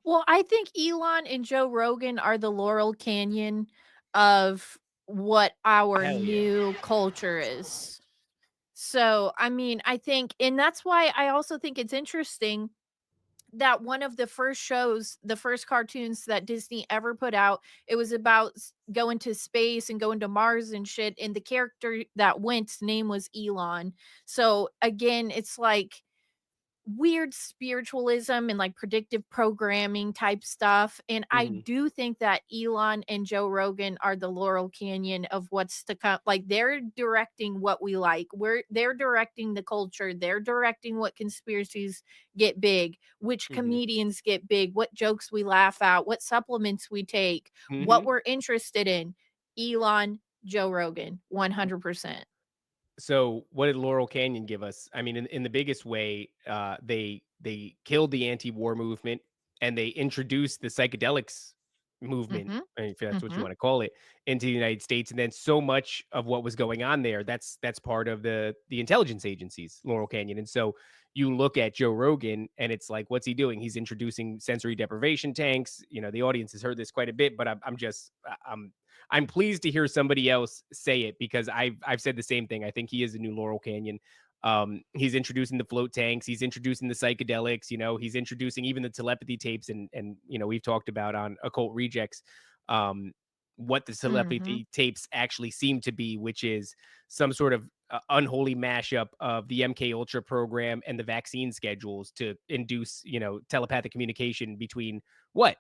Speaker 7: Well, I think Elon and Joe Rogan are the Laurel Canyon of what our
Speaker 6: Hell yeah.
Speaker 7: new culture is. So, I mean, I think, and that's why I also think it's interesting that one of the first shows, the first cartoons that Disney ever put out, it was about going to space and going to Mars and shit. And the character that went's name was Elon. So, again, it's like weird spiritualism and like predictive programming type stuff. And I
Speaker 6: Mm-hmm.
Speaker 7: do think that Elon and Joe Rogan are the Laurel Canyon of what's to come. Like they're directing what we like. They're directing the culture. They're directing what conspiracies get big, which
Speaker 6: Mm-hmm.
Speaker 7: comedians get big, what jokes we laugh at, what supplements we take,
Speaker 6: Mm-hmm.
Speaker 7: what we're interested in. Elon, Joe Rogan, 100%.
Speaker 6: So what did Laurel Canyon give us? I mean, in the biggest way, they killed the anti-war movement and they introduced the psychedelics movement,
Speaker 7: Mhm.
Speaker 6: if that's what you
Speaker 7: Mhm.
Speaker 6: want to call it, into the United States. And then so much of what was going on there, that's part of the intelligence agencies, Laurel Canyon. And so you look at Joe Rogan and it's like, what's he doing? He's introducing sensory deprivation tanks. The audience has heard this quite a bit, but I'm pleased to hear somebody else say it because I've said the same thing. I think he is a new Laurel Canyon. He's introducing the float tanks. He's introducing the psychedelics. He's introducing even the telepathy tapes, and we've talked about on Occult Rejects what the
Speaker 7: Mhm.
Speaker 6: telepathy tapes actually seem to be, which is some sort of unholy mashup of the MKUltra program and the vaccine schedules to induce telepathic communication between what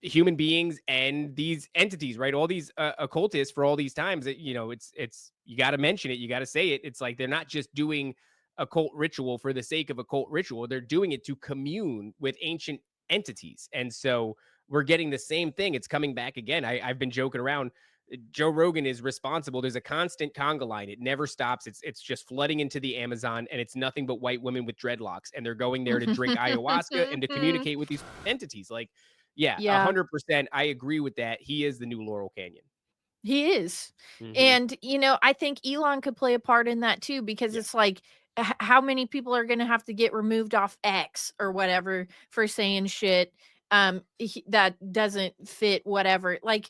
Speaker 6: human beings and these entities, right? All these occultists for all these times that it's you got to mention it, you got to say it. It's like they're not just doing occult ritual for the sake of occult ritual, they're doing it to commune with ancient entities. And so we're getting the same thing. It's coming back again. I've been joking around. Joe Rogan is responsible. There's a constant conga line. It never stops. It's just flooding into the Amazon, and it's nothing but white women with dreadlocks, and they're going there to drink ayahuasca and to communicate with these entities. Like, yeah,
Speaker 7: Yeah.
Speaker 6: 100%. I agree with that. He is the new Laurel Canyon.
Speaker 7: He is.
Speaker 6: Mhm.
Speaker 7: And, I think Elon could play a part in that too, because
Speaker 6: Yeah.
Speaker 7: it's like, how many people are going to have to get removed off X or whatever for saying shit that doesn't fit whatever. Like,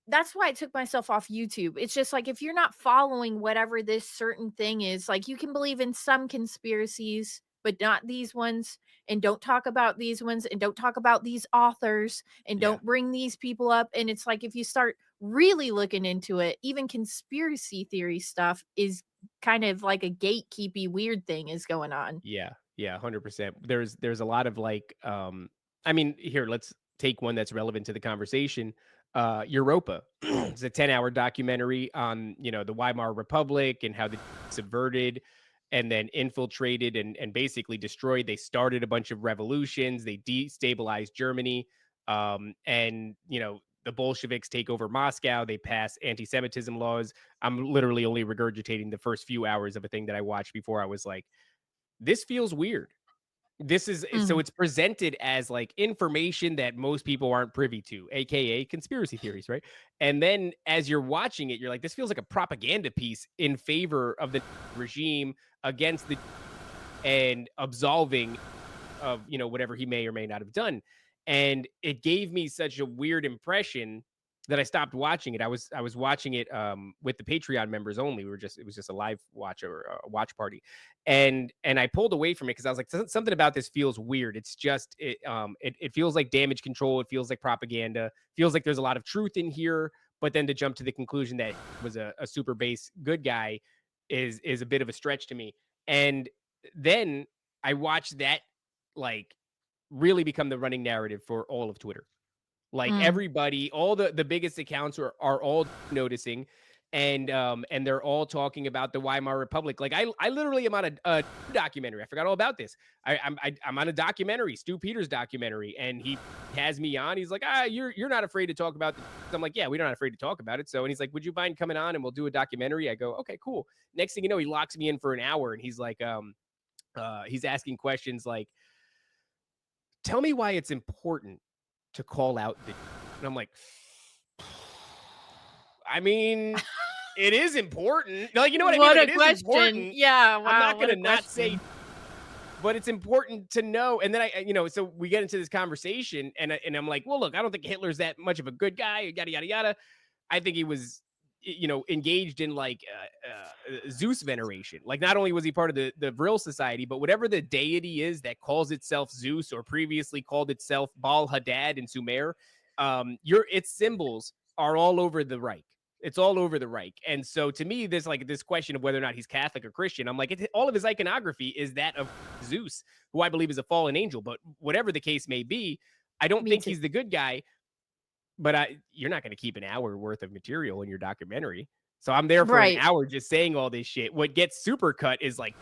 Speaker 7: that's why I took myself off YouTube. It's just like if you're not following whatever this certain thing is, like you can believe in some conspiracies, but not these ones, and don't talk about these ones, and don't talk about these authors, and
Speaker 6: Yeah.
Speaker 7: don't bring these people up. And it's like if you start really looking into it, even conspiracy theory stuff is kind of like a gatekeepy weird thing is going on.
Speaker 6: Yeah. Yeah, 100%. There's a lot of like I mean, here, let's take one that's relevant to the conversation. Europa. It's a 10-hour documentary on, the Weimar Republic and how they subverted and then infiltrated and basically destroyed. They started a bunch of revolutions, they destabilized Germany. And, the Bolsheviks take over Moscow, they pass anti-Semitism laws. I'm literally only regurgitating the first few hours of a thing that I watched before I was like, this feels weird. This is so it's presented as like information that most people aren't privy to, aka conspiracy theories, right? And then as you're watching it, you're like, this feels like a propaganda piece in favor of the regime against the and absolving of, you know, whatever he may or may not have done. And it gave me such a weird impression that I stopped watching it. I was watching it with the Patreon members only. It was just a live watch or a watch party. And I pulled away from it because I was like, something about this feels weird. It's just it feels like damage control, it feels like propaganda, feels like there's a lot of truth in here, but then to jump to the conclusion that he was a super base good guy is a bit of a stretch to me. And then I watched that like really become the running narrative for all of Twitter. Like everybody, all the biggest accounts are all noticing, and they're all talking about the Weimar Republic. Like I literally am on a documentary. I forgot all about this. I'm on a documentary, Stu Peters documentary, and he has me on. He's like, you're not afraid to talk about this. I'm like, yeah, we're not afraid to talk about it. So, and he's like, would you mind coming on and we'll do a documentary? I go, okay, cool. Next thing you know, he locks me in for an hour, and he's like, he's asking questions like, tell me why it's important to call out the, and I'm like, I mean, it is important. Like, you know what I mean?
Speaker 7: What
Speaker 6: Like,
Speaker 7: a
Speaker 6: it is
Speaker 7: question.
Speaker 6: important.
Speaker 7: Yeah, wow.
Speaker 6: I'm not
Speaker 7: what
Speaker 6: going
Speaker 7: a
Speaker 6: to not
Speaker 7: question.
Speaker 6: say, but it's important to know. And then you know, so we get into this conversation, and I'm like, well, look, I don't think Hitler's that much of a good guy, yada, yada, yada. I think he was, you know, engaged in like Zeus veneration. Like, not only was he part of the Vril Society, but whatever the deity is that calls itself Zeus or previously called itself Baal Hadad in Sumer, its symbols are all over the Reich. It's all over the Reich. And so to me, there's like this question of whether or not he's Catholic or Christian. I'm like, all of his iconography is that of Zeus, who I believe is a fallen angel. But whatever the case may be, I don't think he's the good guy. But you're not going to keep an hour worth of material in your documentary. So I'm there for an hour just saying all this shit. What gets super cut is like,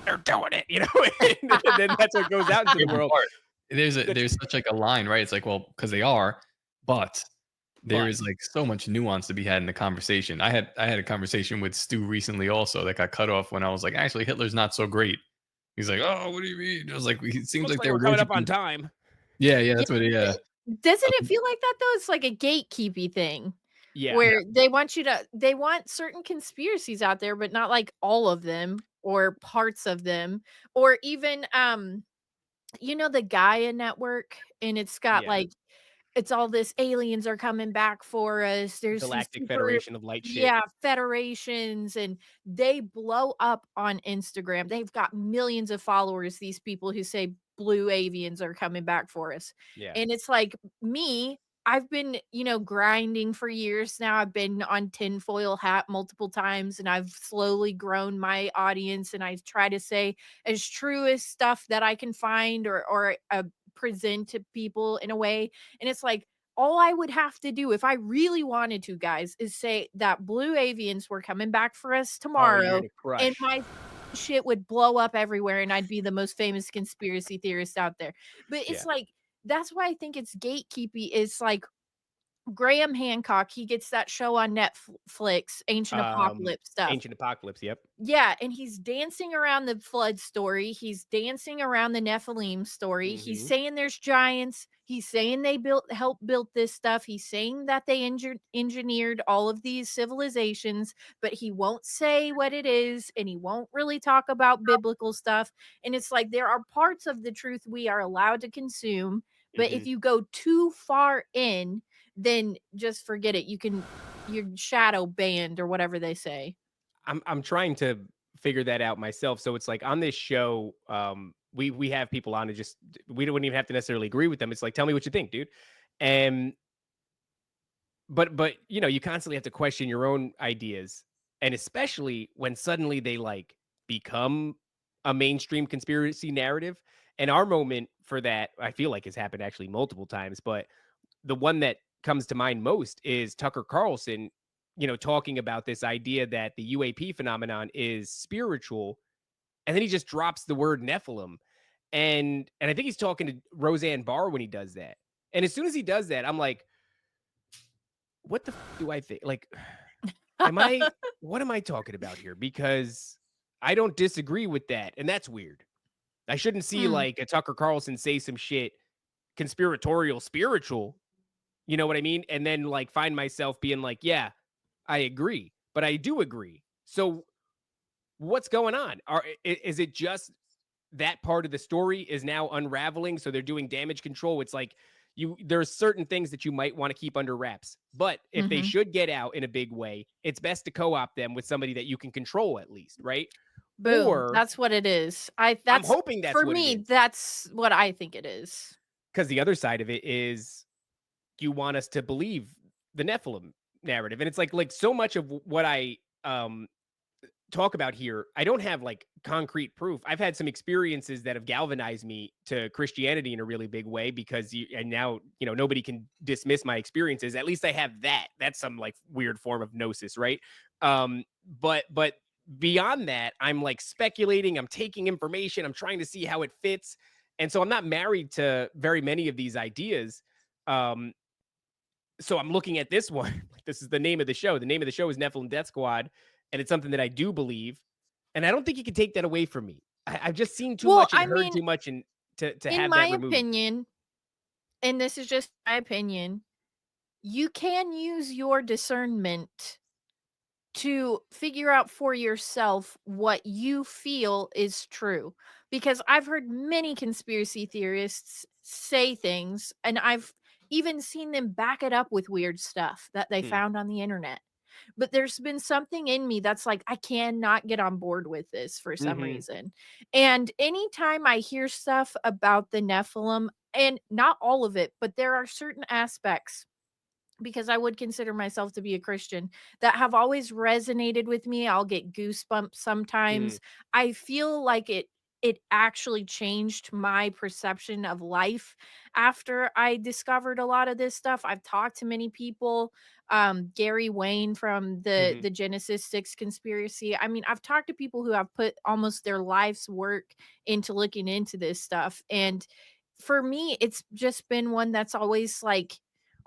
Speaker 6: they're doing it, you know? And then that's what goes out into the world.
Speaker 1: There's such like a line, right? It's like, well, because they are, but there is like so much nuance to be had in the conversation. I had a conversation with Stu recently also that got cut off when I was like, actually, Hitler's not so great. He's like, oh, what do you mean? I was like, it seems like they're
Speaker 6: coming up on time.
Speaker 1: Yeah, that's what. Yeah.
Speaker 7: Doesn't it feel like that though? It's like a gatekeeping thing.
Speaker 6: Yeah.
Speaker 7: Where they want certain conspiracies out there, but not like all of them or parts of them. Or even you know, the Gaia network, and it's got like, it's all this aliens are coming back for us. There's
Speaker 6: Galactic Federation of Light shit.
Speaker 7: Yeah, federations, and they blow up on Instagram. They've got millions of followers, these people who say blue avians are coming back for us.
Speaker 6: Yeah.
Speaker 7: And it's like I've been, you know, grinding for years now. I've been on tinfoil hat multiple times, and I've slowly grown my audience, and I try to say as true as stuff that I can find or present to people in a way. And it's like, all I would have to do if I really wanted to, guys, is say that blue avians were coming back for us tomorrow, and my shit would blow up everywhere, and I'd be the most famous conspiracy theorist out there. But it's like, that's why I think it's gatekeeping. It's like Graham Hancock, he gets that show on Netflix, Ancient Apocalypse stuff.
Speaker 6: Ancient Apocalypse, yep.
Speaker 7: Yeah, and he's dancing around the flood story. He's dancing around the Nephilim story. He's saying there's giants. He's saying they helped build this stuff. He's saying that they engineered all of these civilizations, but he won't say what it is, and he won't really talk about biblical stuff. And it's like, there are parts of the truth we are allowed to consume, but if you go too far in, then just forget it. You're shadow banned or whatever they say.
Speaker 6: I'm trying to figure that out myself. So it's like on this show, we have people on, and just we wouldn't even have to necessarily agree with them. It's like, tell me what you think, dude. And but you know, you constantly have to question your own ideas, and especially when suddenly they like become a mainstream conspiracy narrative. And our moment for that, I feel like, has happened actually multiple times, but the one that comes to mind most is Tucker Carlson, you know, talking about this idea that the UAP phenomenon is spiritual, and then he just drops the word Nephilim, and I think he's talking to Roseanne Barr when he does that. And as soon as he does that, I'm like, what the do I think? Like, what am I talking about here? Because I don't disagree with that. And that's weird. I shouldn't see
Speaker 7: Hmm.
Speaker 6: like a Tucker Carlson say some shit conspiratorial, spiritual, you know what I mean? And then like find myself being like, yeah, I agree, but I do agree. So what's going on? Is it just that part of the story is now unraveling? So they're doing damage control. It's like there's certain things that you might want to keep under wraps. But if they
Speaker 7: Hmm.
Speaker 6: should get out in a big way, it's best to co-opt them with somebody that you can control at least, right?
Speaker 7: Boom.
Speaker 6: Or
Speaker 7: That's what it is.
Speaker 6: I'm
Speaker 7: That's
Speaker 6: hoping that's
Speaker 7: for
Speaker 6: what it
Speaker 7: me,
Speaker 6: is.
Speaker 7: that's what I think it is.
Speaker 6: Because the other side of it is you want us to believe the Nephilim narrative. And it's like so much of what I talk about here, I don't have like concrete proof. I've had some experiences that have galvanized me to Christianity in a really big way because and now, nobody can dismiss my experiences. At least I have that. That's some like weird form of gnosis, right? But beyond that, I'm like speculating, I'm taking information, I'm trying to see how it fits. And so I'm not married to very many of these ideas. Um, so I'm looking at this one. This is the name of the show. The name of the show is Nephilim Death Squad, and it's something that I do believe. And I don't think you can take that away from me. I've just seen too
Speaker 7: Well,
Speaker 6: much and
Speaker 7: I
Speaker 6: heard
Speaker 7: mean,
Speaker 6: too much, and to
Speaker 7: in
Speaker 6: have
Speaker 7: my
Speaker 6: that removed.
Speaker 7: opinion, and this is just my opinion, you can use your discernment to figure out for yourself what you feel is true. Because I've heard many conspiracy theorists say things, and I've even seen them back it up with weird stuff that they
Speaker 6: Hmm.
Speaker 7: found on the internet. But there's been something in me that's like, I cannot get on board with this for some
Speaker 6: Mm-hmm.
Speaker 7: reason. And anytime I hear stuff about the Nephilim, and not all of it, but there are certain aspects, because I would consider myself to be a Christian, that have always resonated with me. I'll get goosebumps
Speaker 6: Mm.
Speaker 7: sometimes. I feel like it actually changed my perception of life after I discovered a lot of this stuff. I've talked to many people, Gary Wayne from
Speaker 6: Mm-hmm.
Speaker 7: the Genesis 6 conspiracy. I mean, I've talked to people who have put almost their life's work into looking into this stuff, and for me it's just been one that's always like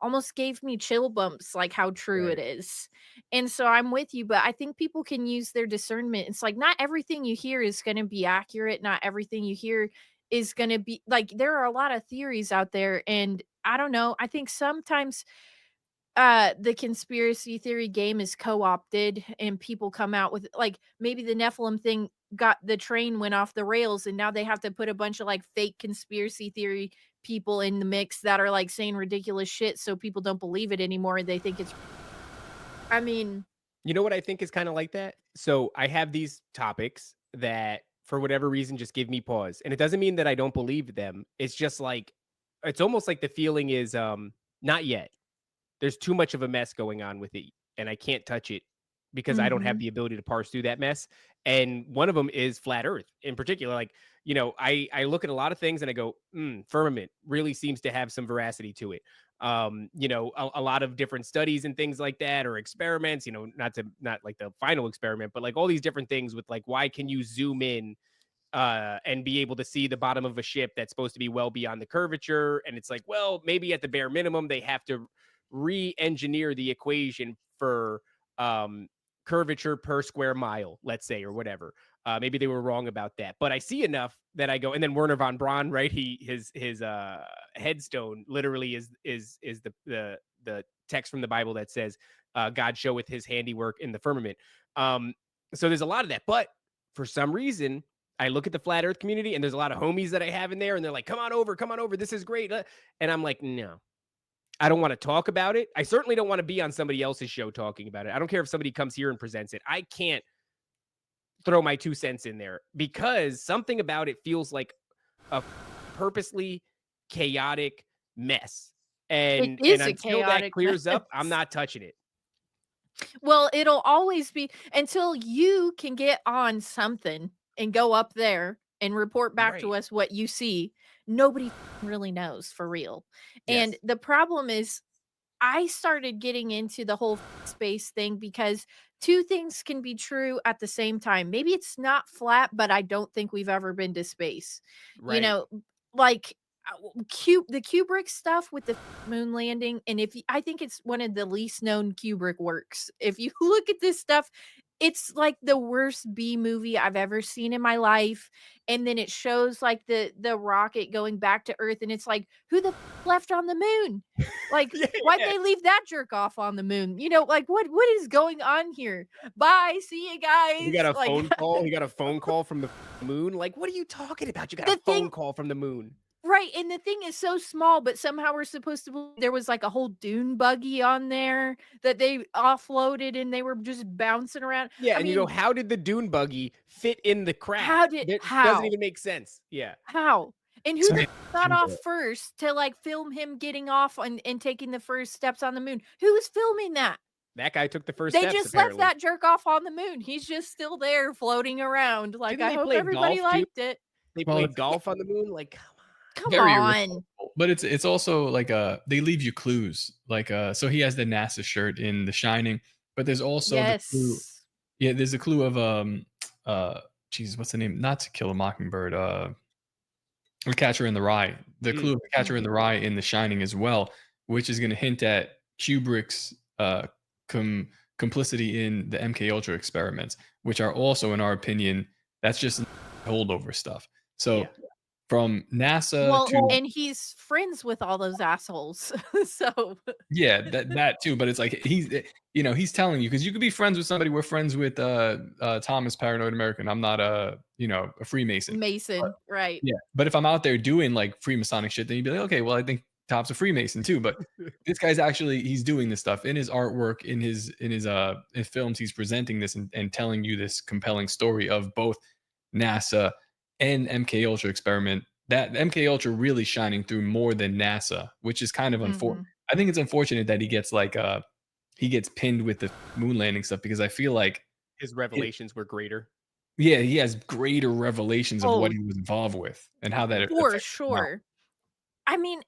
Speaker 7: almost gave me chill bumps, like how true it
Speaker 6: Right.
Speaker 7: is. And so I'm with you, but I think people can use their discernment. It's like not everything you hear is going to be accurate. Not everything you hear is going to be like, there are a lot of theories out there. And I don't know. I think sometimes the conspiracy theory game is co-opted and people come out with like maybe the Nephilim thing got the train went off the rails and now they have to put a bunch of like fake conspiracy theory people in the mix that are like saying ridiculous shit so people don't believe it anymore. They think it's, I mean,
Speaker 6: You know what I think is kind of like that? So I have these topics that, for whatever reason, just give me pause, and it doesn't mean that I don't believe them. It's just like it's almost like the feeling is not yet. There's too much of a mess going on with it, and I can't touch it because I don't have
Speaker 7: mhm.
Speaker 6: the ability to parse through that mess. And one of them is flat Earth in particular. Like, I look at a lot of things and I go, firmament really seems to have some veracity to it. A lot of different studies and things like that, or experiments, not like the final experiment, but like all these different things with like, why can you zoom in and be able to see the bottom of a ship that's supposed to be well beyond the curvature? And it's like, well, maybe at the bare minimum, they have to re-engineer the equation for curvature per square mile, let's say, or whatever. Maybe they were wrong about that, but I see enough that I go. And then Werner von Braun, right? His headstone literally is the text from the Bible that says, "God showeth His handiwork in the firmament." So there's a lot of that, but for some reason, I look at the flat Earth community, and there's a lot of homies that I have in there, and they're like, come on over, this is great." And I'm like, no, I don't want to talk about it. I certainly don't want to be on somebody else's show talking about it. I don't care if somebody comes here and presents it. I can't throw my 2 cents in there because something about it feels like a purposely chaotic mess.
Speaker 7: It
Speaker 6: And
Speaker 7: is a
Speaker 6: until that
Speaker 7: chaotic
Speaker 6: clears up, I'm
Speaker 7: mess.
Speaker 6: not touching it.
Speaker 7: Well, it'll always be until you can get on something and go up there and report back to
Speaker 6: Right.
Speaker 7: us what you see. Nobody really knows for real. And
Speaker 6: Yes.
Speaker 7: the problem is, I started getting into the whole space thing because two things can be true at the same time. Maybe it's not flat, but I don't think we've ever been to space. You
Speaker 6: Right.
Speaker 7: know, like the Kubrick stuff with the moon landing, and I think it's one of the least known Kubrick works. If you look at this stuff, it's like the worst B movie I've ever seen in my life. And then it shows like the rocket going back to Earth, and it's like, who the left on the moon? Like, why'd they leave that jerk off on the moon? Like what is going on here? Bye, see you guys.
Speaker 6: You got a
Speaker 7: like,
Speaker 6: phone call. You got a phone call from the moon. Like, what are you talking about? You got a phone call from the moon.
Speaker 7: Right, and the thing is so small, but somehow we're supposed to believe there was like a whole dune buggy on there that they offloaded and they were just bouncing around.
Speaker 6: Yeah,
Speaker 7: I
Speaker 6: and you
Speaker 7: mean,
Speaker 6: go, how did the dune buggy fit in the craft?
Speaker 7: How did-
Speaker 6: It
Speaker 7: how?
Speaker 6: doesn't even make sense. Yeah.
Speaker 7: how? And who
Speaker 1: Sorry.
Speaker 7: got off first to like film him getting off and taking the first steps on the moon? Who was filming that?
Speaker 6: That guy took the first
Speaker 7: They
Speaker 6: steps,
Speaker 7: just
Speaker 6: apparently.
Speaker 7: left that jerk off on the moon. He's just still there floating around. Like,
Speaker 6: Didn't
Speaker 7: I
Speaker 6: they
Speaker 7: hope
Speaker 6: play
Speaker 7: everybody
Speaker 6: golf, too?
Speaker 7: liked it.
Speaker 6: They
Speaker 1: Well,
Speaker 6: played
Speaker 1: it's-
Speaker 6: golf on the moon? Like, come on.
Speaker 7: Come
Speaker 1: Very
Speaker 7: on.
Speaker 1: irresponsible. But it's also like they leave you clues. Like so he has the NASA shirt in The Shining, but there's also the clue.
Speaker 7: Yes.
Speaker 1: Yeah, there's a clue of Jesus, what's the name? Not To Kill a Mockingbird, The Catcher in the Rye. The clue of The Catcher in the Rye in The Shining as well, which is going to hint at Kubrick's complicity in the MKUltra experiments, which are also, in our opinion, that's just holdover stuff. So
Speaker 6: Yeah.
Speaker 1: from NASA
Speaker 7: Well,
Speaker 1: to
Speaker 7: and he's friends with all those assholes. So
Speaker 1: yeah, that too. But it's like he's telling you, because you could be friends with somebody. We're friends with Thomas, Paranoid American. I'm not a Freemason.
Speaker 7: Mason, right?
Speaker 1: Yeah, but if I'm out there doing like Freemasonic shit, then you'd be like, okay, well, I think Tom's a Freemason too. But this guy's he's doing this stuff in his artwork, in his films. He's presenting this and telling you this compelling story of both NASA and MKUltra experiment. That MKUltra really shining through more than NASA, which is kind of unfortunate. I think it's unfortunate that he gets pinned with the moon landing stuff, because I feel like
Speaker 6: His revelations were greater.
Speaker 1: yeah, he has greater revelations of what
Speaker 7: Oh.
Speaker 1: he was involved with and how that
Speaker 7: For
Speaker 1: affects him now.
Speaker 7: sure. I mean,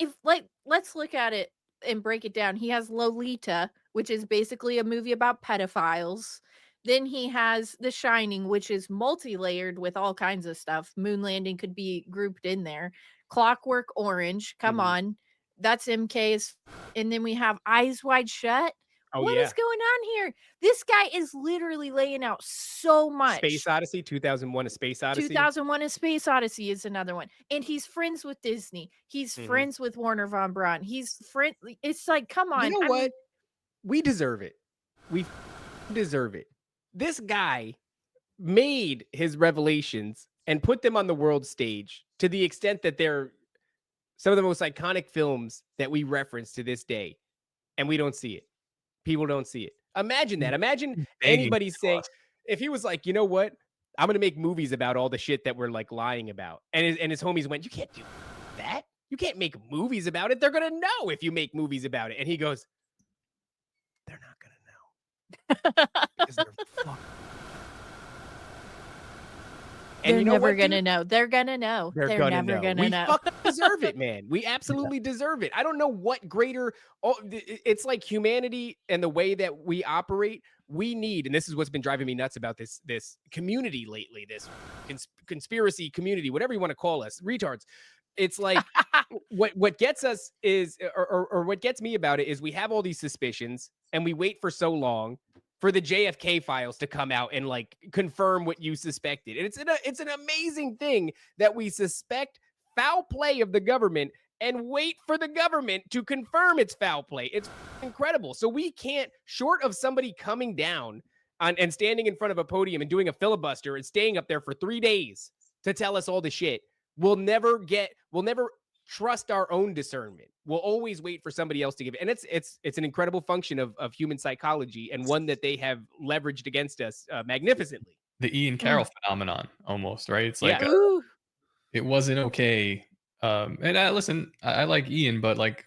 Speaker 7: let's look at it and break it down. He has Lolita, which is basically a movie about pedophiles. Then he has The Shining, which is multi-layered with all kinds of stuff. Moon landing could be grouped in there. Clockwork Orange, come on. That's MK's. And then we have Eyes Wide Shut.
Speaker 6: Oh,
Speaker 7: What
Speaker 6: yeah.
Speaker 7: is going on here? This guy is literally laying out so much.
Speaker 6: Space Odyssey, 2001: A Space Odyssey.
Speaker 7: 2001: A Space Odyssey is another one. And he's friends with Disney. He's friends with Warner von Braun. It's like, come on.
Speaker 6: You know
Speaker 7: I
Speaker 6: what?
Speaker 7: mean,
Speaker 6: We deserve it. We deserve it. This guy made his revelations and put them on the world stage to the extent that they're some of the most iconic films that we reference to this day, and we don't see it. People don't see it. Imagine that. Imagine anybody saying, if he was like, you know what? I'm going to make movies about all the shit that we're like lying about. And his homies went, you can't do that. You can't make movies about it. They're going to know if you make movies about it. And he goes, they're not going to know. Because they're fucking.
Speaker 7: they're
Speaker 6: you know
Speaker 7: never
Speaker 6: what,
Speaker 7: going to
Speaker 6: dude?
Speaker 7: know. They're going to know.
Speaker 6: They're
Speaker 7: They're
Speaker 6: gonna
Speaker 7: never
Speaker 6: know.
Speaker 7: going to
Speaker 6: We
Speaker 7: know.
Speaker 6: fucking deserve it, man. We absolutely deserve it. I don't know what greater. It's like humanity and the way that we operate. We need, and this is what's been driving me nuts about this community lately. This conspiracy community, whatever you want to call us, retards. It's like what gets us is, or what gets me about it is, we have all these suspicions and we wait for so long for the JFK files to come out and like confirm what you suspected. And it's an amazing thing that we suspect foul play of the government and wait for the government to confirm its foul play. It's incredible. So we can't, short of somebody coming down and standing in front of a podium and doing a filibuster and staying up there for 3 days to tell us all the shit, we'll never trust our own discernment. We'll always wait for somebody else to give it. And it's an incredible function of human psychology, and one that they have leveraged against us magnificently.
Speaker 1: The Ian Carroll phenomenon, almost, right? It's like
Speaker 7: Ooh.
Speaker 1: it wasn't okay. And I like Ian, but like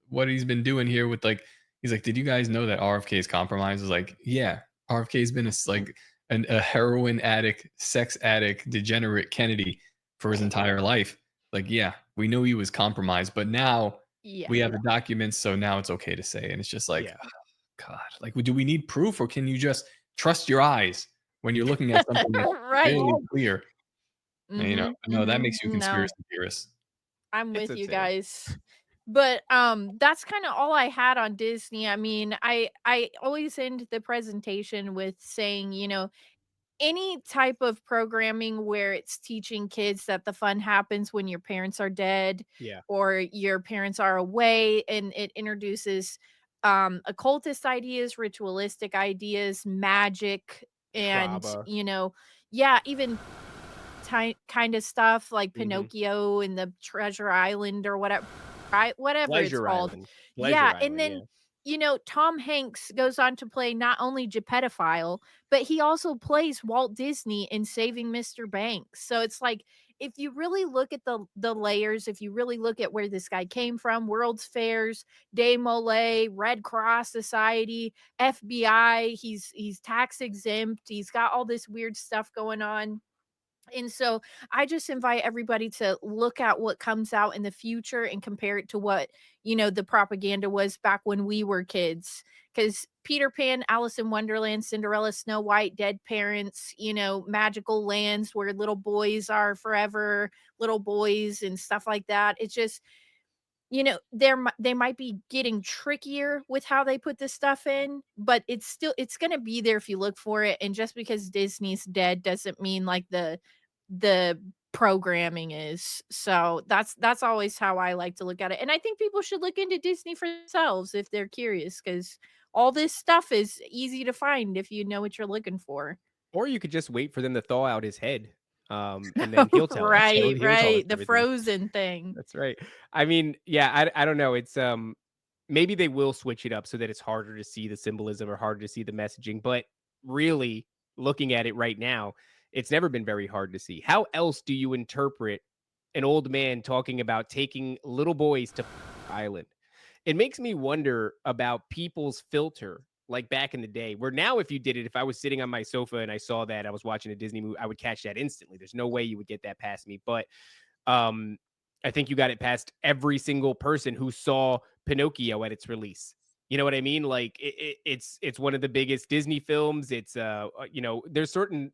Speaker 1: what he's been doing here with he's like, did you guys know that RFK is compromised? Is like, yeah, RFK's been a heroin addict, sex addict, degenerate Kennedy for his entire life. Like, yeah, we knew he was compromised, but now we have the documents, so now it's okay to say. And it's just like, oh, God, like, do we need proof, or can you just trust your eyes when you're looking at something that's
Speaker 7: Right.
Speaker 1: fairly clear? And, no, that makes you a conspiracy theorist.
Speaker 7: I'm
Speaker 6: It's
Speaker 7: with
Speaker 6: a
Speaker 7: you
Speaker 6: tale.
Speaker 7: guys. But that's kind of all I had on Disney. I mean, I always end the presentation with saying, any type of programming where it's teaching kids that the fun happens when your parents are dead
Speaker 6: Yeah.
Speaker 7: or your parents are away, and it introduces occultist ideas, ritualistic ideas, magic, and
Speaker 6: Traba.
Speaker 7: yeah, even kind of stuff like
Speaker 6: Hmm.
Speaker 7: Pinocchio and the Treasure Island or whatever it's
Speaker 6: Pleasure
Speaker 7: called.
Speaker 6: Island.
Speaker 7: Yeah,
Speaker 6: Pleasure
Speaker 7: and
Speaker 6: Island. Yeah.
Speaker 7: then Tom Hanks goes on to play not only Geppettophile, but he also plays Walt Disney in Saving Mr. Banks. So it's like, if you really look at the layers, if you really look at where this guy came from, World's Fairs, Day Mole, Red Cross Society, FBI, he's tax exempt, he's got all this weird stuff going on. And so I just invite everybody to look at what comes out in the future and compare it to what, the propaganda was back when we were kids. Because Peter Pan, Alice in Wonderland, Cinderella, Snow White, Dead Parents, magical lands where little boys are forever, little boys and stuff like that. It's just, they might be getting trickier with how they put this stuff in, but it's gonna be there if you look for it. And just because Disney's dead doesn't mean like the programming is. So that's always how I like to look at it. And I think people should look into Disney for themselves if they're curious, because all this stuff is easy to find if you know what you're looking for.
Speaker 6: Or you could just wait for them to thaw out his head, and then he'll tell us.
Speaker 7: Right,
Speaker 6: He'll tell us
Speaker 7: right. The
Speaker 6: everything.
Speaker 7: Frozen thing.
Speaker 6: That's right. I mean, yeah, I don't know. It's maybe they will switch it up so that it's harder to see the symbolism or harder to see the messaging. But really, looking at it right now, it's never been very hard to see. How else do you interpret an old man talking about taking little boys to island? It makes me wonder about people's filter, like back in the day, where now if you did it, if I was sitting on my sofa and I saw that I was watching a Disney movie, I would catch that instantly. There's no way you would get that past me. But um, I think you got it past every single person who saw Pinocchio at its release. You know what I mean? Like it's one of the biggest Disney films. It's there's certain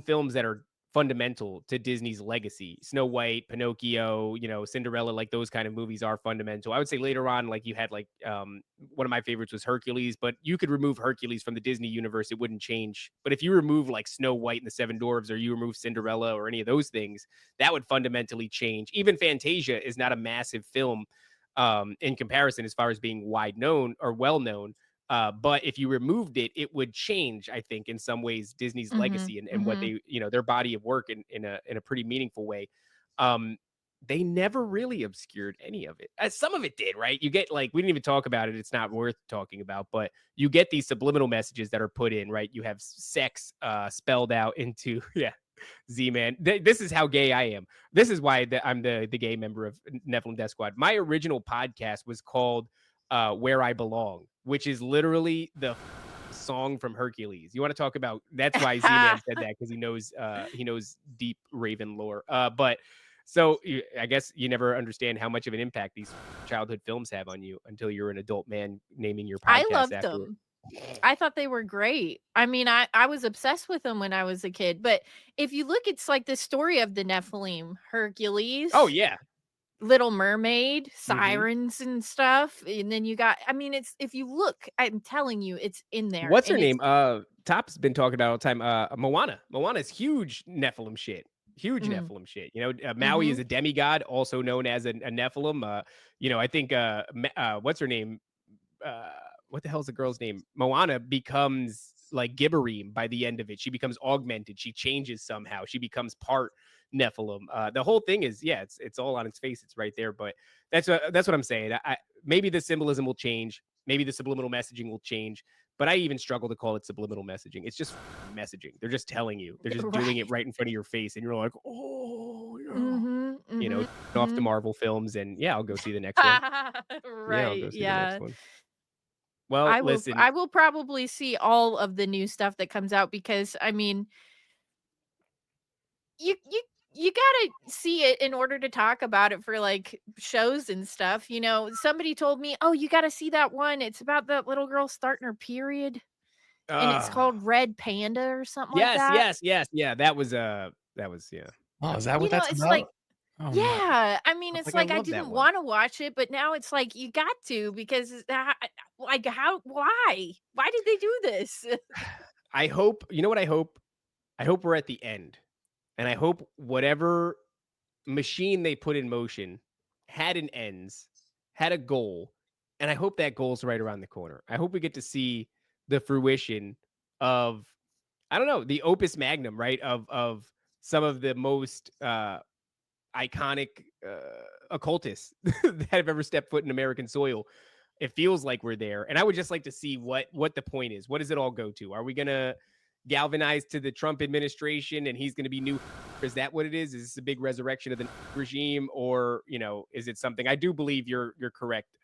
Speaker 6: films that are fundamental to Disney's legacy. Snow White, Pinocchio, Cinderella, like those kind of movies are fundamental. I would say later on, like you had like one of my favorites was Hercules, but you could remove Hercules from the Disney universe, it wouldn't change. But if you remove like Snow White and the Seven Dwarfs, or you remove Cinderella or any of those things, that would fundamentally change. Even Fantasia is not a massive film in comparison as far as being wide known or well known. But if you removed it, it would change, I think, in some ways, Disney's
Speaker 7: Mhm,
Speaker 6: legacy and what
Speaker 7: mhm.
Speaker 6: they, their body of work in a pretty meaningful way. Um, they never really obscured any of it. Some of it did, right? You get like, we didn't even talk about it. It's not worth talking about, but you get these subliminal messages that are put in, right? You have sex spelled out into, yeah, Z-Man. This is how gay I am. This is why I'm the gay member of Nephilim Death Squad. My original podcast was called Where I Belong, which is literally the song from Hercules. You want to talk about, that's why Z-Man said that, because he knows deep Raven lore. But so I guess you never understand how much of an impact these childhood films have on you until you're an adult man naming your
Speaker 7: I
Speaker 6: podcast
Speaker 7: loved
Speaker 6: after it.
Speaker 7: them. I thought they were great. I mean, I was obsessed with them when I was a kid, but if you look, it's like the story of the Nephilim,
Speaker 6: Oh
Speaker 7: Hercules,
Speaker 6: yeah.
Speaker 7: Little Mermaid,
Speaker 6: Hmm.
Speaker 7: sirens and stuff, and then you got, I mean, it's, if you look, I'm telling you, it's in there,
Speaker 6: What's her
Speaker 7: and it's
Speaker 6: name? Top's been talking about all the time. Moana. Moana's huge Nephilim shit. Huge
Speaker 7: mhm,
Speaker 6: Nephilim shit. Maui is
Speaker 7: mhm.
Speaker 6: a demigod, also known as a Nephilim. I think what's her name? Uh, what the hell's the girl's name? Moana becomes like Gibberim by the end of it. She becomes augmented. She changes somehow. She becomes part Nephilim. The whole thing is, yeah, it's all on its face. It's right there. But that's what I'm saying. Maybe the symbolism will change. Maybe the subliminal messaging will change. But I even struggle to call it subliminal messaging. It's just messaging. They're just telling you. They're just doing it
Speaker 7: Right.
Speaker 6: right in front of your face, and you're like, oh yeah.
Speaker 7: Mhm, mhm,
Speaker 6: Off to
Speaker 7: mhm.
Speaker 6: Marvel films, and yeah, I'll go see the next one. Yeah, I'll go
Speaker 7: Right,
Speaker 6: see the next
Speaker 7: yeah.
Speaker 6: one. Well, listen,
Speaker 7: I will probably see all of the new stuff that comes out, because I mean, you gotta see it in order to talk about it for like shows and stuff. Somebody told me, "Oh, you gotta see that one. It's about that little girl starting her period, and it's
Speaker 6: uh
Speaker 7: called Red Panda or something like
Speaker 6: yes,
Speaker 7: that."
Speaker 6: yes, yes, yeah, that was yeah.
Speaker 1: Oh, is that what that's
Speaker 7: It's
Speaker 1: about?
Speaker 7: like,
Speaker 1: Oh my.
Speaker 7: Yeah, I mean, it's
Speaker 6: Like, I
Speaker 7: like I
Speaker 6: love that
Speaker 7: didn't
Speaker 6: one.
Speaker 7: want to watch it, but now it's like you got to because like how why? Why did they do this?
Speaker 6: I hope, you know what I hope? I hope we're at the end. And I hope whatever machine they put in motion had an ends, had a goal, and I hope that goal's right around the corner. I hope we get to see the fruition of, I don't know, the opus magnum, right? Of some of the most iconic occultists that have ever stepped foot in American soil. It feels like we're there, and I would just like to see what the point is. What does it all go to? Are we gonna galvanize to the Trump administration, and he's gonna be new? Is that what it is? Is this a big resurrection of the regime, or is it something? I do believe you're correct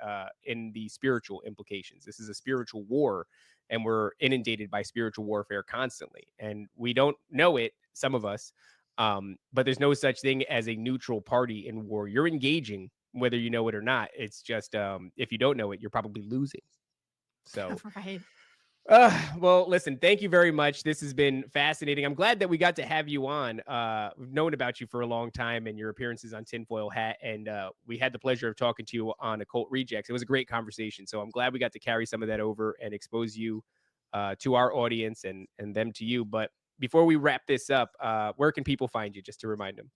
Speaker 6: in the spiritual implications. This is a spiritual war, and we're inundated by spiritual warfare constantly, and we don't know it. Some of us. But there's no such thing as a neutral party in war. You're engaging, whether you know it or not. It's just if you don't know it, you're probably losing. So,
Speaker 7: Right.
Speaker 6: well, listen, thank you very much. This has been fascinating. I'm glad that we got to have you on. We've known about you for a long time and your appearances on Tinfoil Hat, and we had the pleasure of talking to you on Occult Rejects. It was a great conversation. So I'm glad we got to carry some of that over and expose you to our audience and them to you. But before we wrap this up, where can people find you, just to remind them?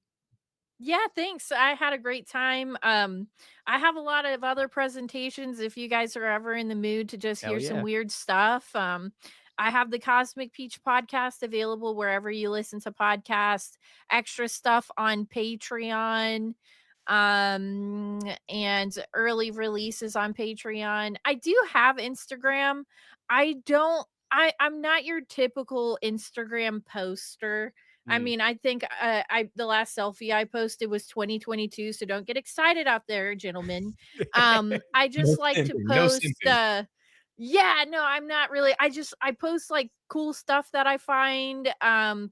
Speaker 7: Yeah, thanks. I had a great time. I have a lot of other presentations if you guys are ever in the mood to just
Speaker 6: Hell
Speaker 7: hear some
Speaker 6: yeah.
Speaker 7: weird stuff. I have the Cosmic Peach podcast available wherever you listen to podcasts, extra stuff on Patreon, and early releases on Patreon. I do have Instagram. I'm not your typical Instagram poster. I
Speaker 6: Mm.
Speaker 7: mean, I think the last selfie I posted was 2022, so don't get excited out there, gentlemen. I just like to
Speaker 1: simping, no
Speaker 7: post
Speaker 1: simping.
Speaker 7: yeah, no, I'm not really. I post like cool stuff that I find,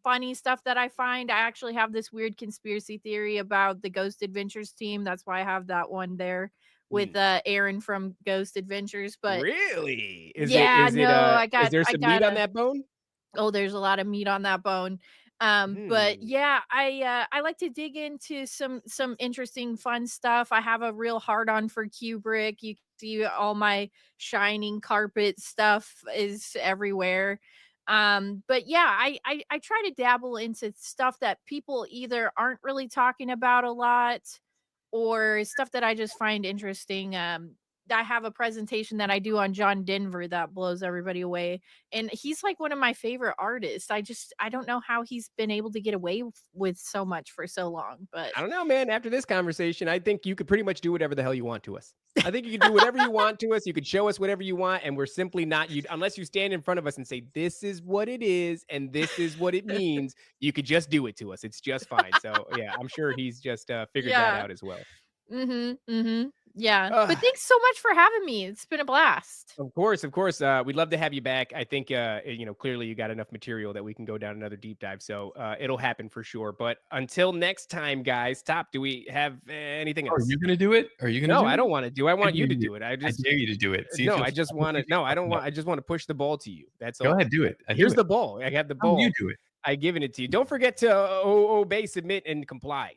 Speaker 7: funny stuff that I find. I actually have this weird conspiracy theory about the Ghost Adventures team. That's why I have that one there with Aaron from Ghost Adventures. But
Speaker 6: Really?
Speaker 7: yeah, no,
Speaker 6: Is there
Speaker 7: I
Speaker 6: some
Speaker 7: got
Speaker 6: meat on that bone?
Speaker 7: Oh, there's a lot of meat on that bone. But yeah, I like to dig into some interesting fun stuff. I have a real hard on for Kubrick. You can see all my shining carpet stuff is everywhere. But yeah, I try to dabble into stuff that people either aren't really talking about a lot or stuff that I just find interesting. I have a presentation that I do on John Denver that blows everybody away. And he's like one of my favorite artists. I don't know how he's been able to get away with so much for so long, but
Speaker 6: I don't know, man. After this conversation, I think you could pretty much do whatever the hell you want to us. I think you can do whatever you want to us. You could show us whatever you want, and we're simply not you unless you stand in front of us and say, "This is what it is, and this is what it means." You could just do it to us. It's just fine. So yeah, I'm sure he's just figured that
Speaker 7: yeah.
Speaker 6: out as well.
Speaker 7: Yeah. But
Speaker 6: Ugh.
Speaker 7: thanks so much for having me. It's been a blast.
Speaker 6: Of course. We'd love to have you back. I think, clearly you got enough material that we can go down another deep dive. So it'll happen for sure. But until next time, guys, Top, do we have anything
Speaker 1: Are
Speaker 6: else?
Speaker 1: you gonna do it? Are you gonna?
Speaker 6: No,
Speaker 1: do
Speaker 6: I
Speaker 1: it?
Speaker 6: don't want to do. I want you to do it. I
Speaker 1: I dare you to do it. See if
Speaker 6: no,
Speaker 1: you'll
Speaker 6: I just
Speaker 1: follow
Speaker 6: want to.
Speaker 1: me.
Speaker 6: No, I don't want. I just want to push the ball to you. That's all.
Speaker 1: Go ahead, do it.
Speaker 6: Here's the ball. I have the ball.
Speaker 1: You do it.
Speaker 6: I given it to you. Don't forget to obey, submit, and comply.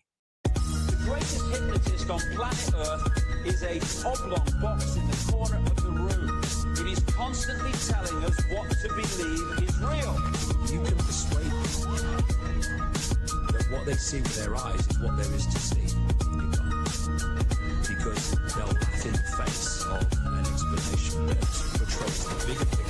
Speaker 2: The greatest hypnotist on planet Earth is a oblong box in the corner of the room. It is constantly telling us what to believe is real.
Speaker 8: You can persuade them that what they see with their eyes is what there is to see. You can't. Because they'll laugh in the face of an explanation that portrays the bigger picture.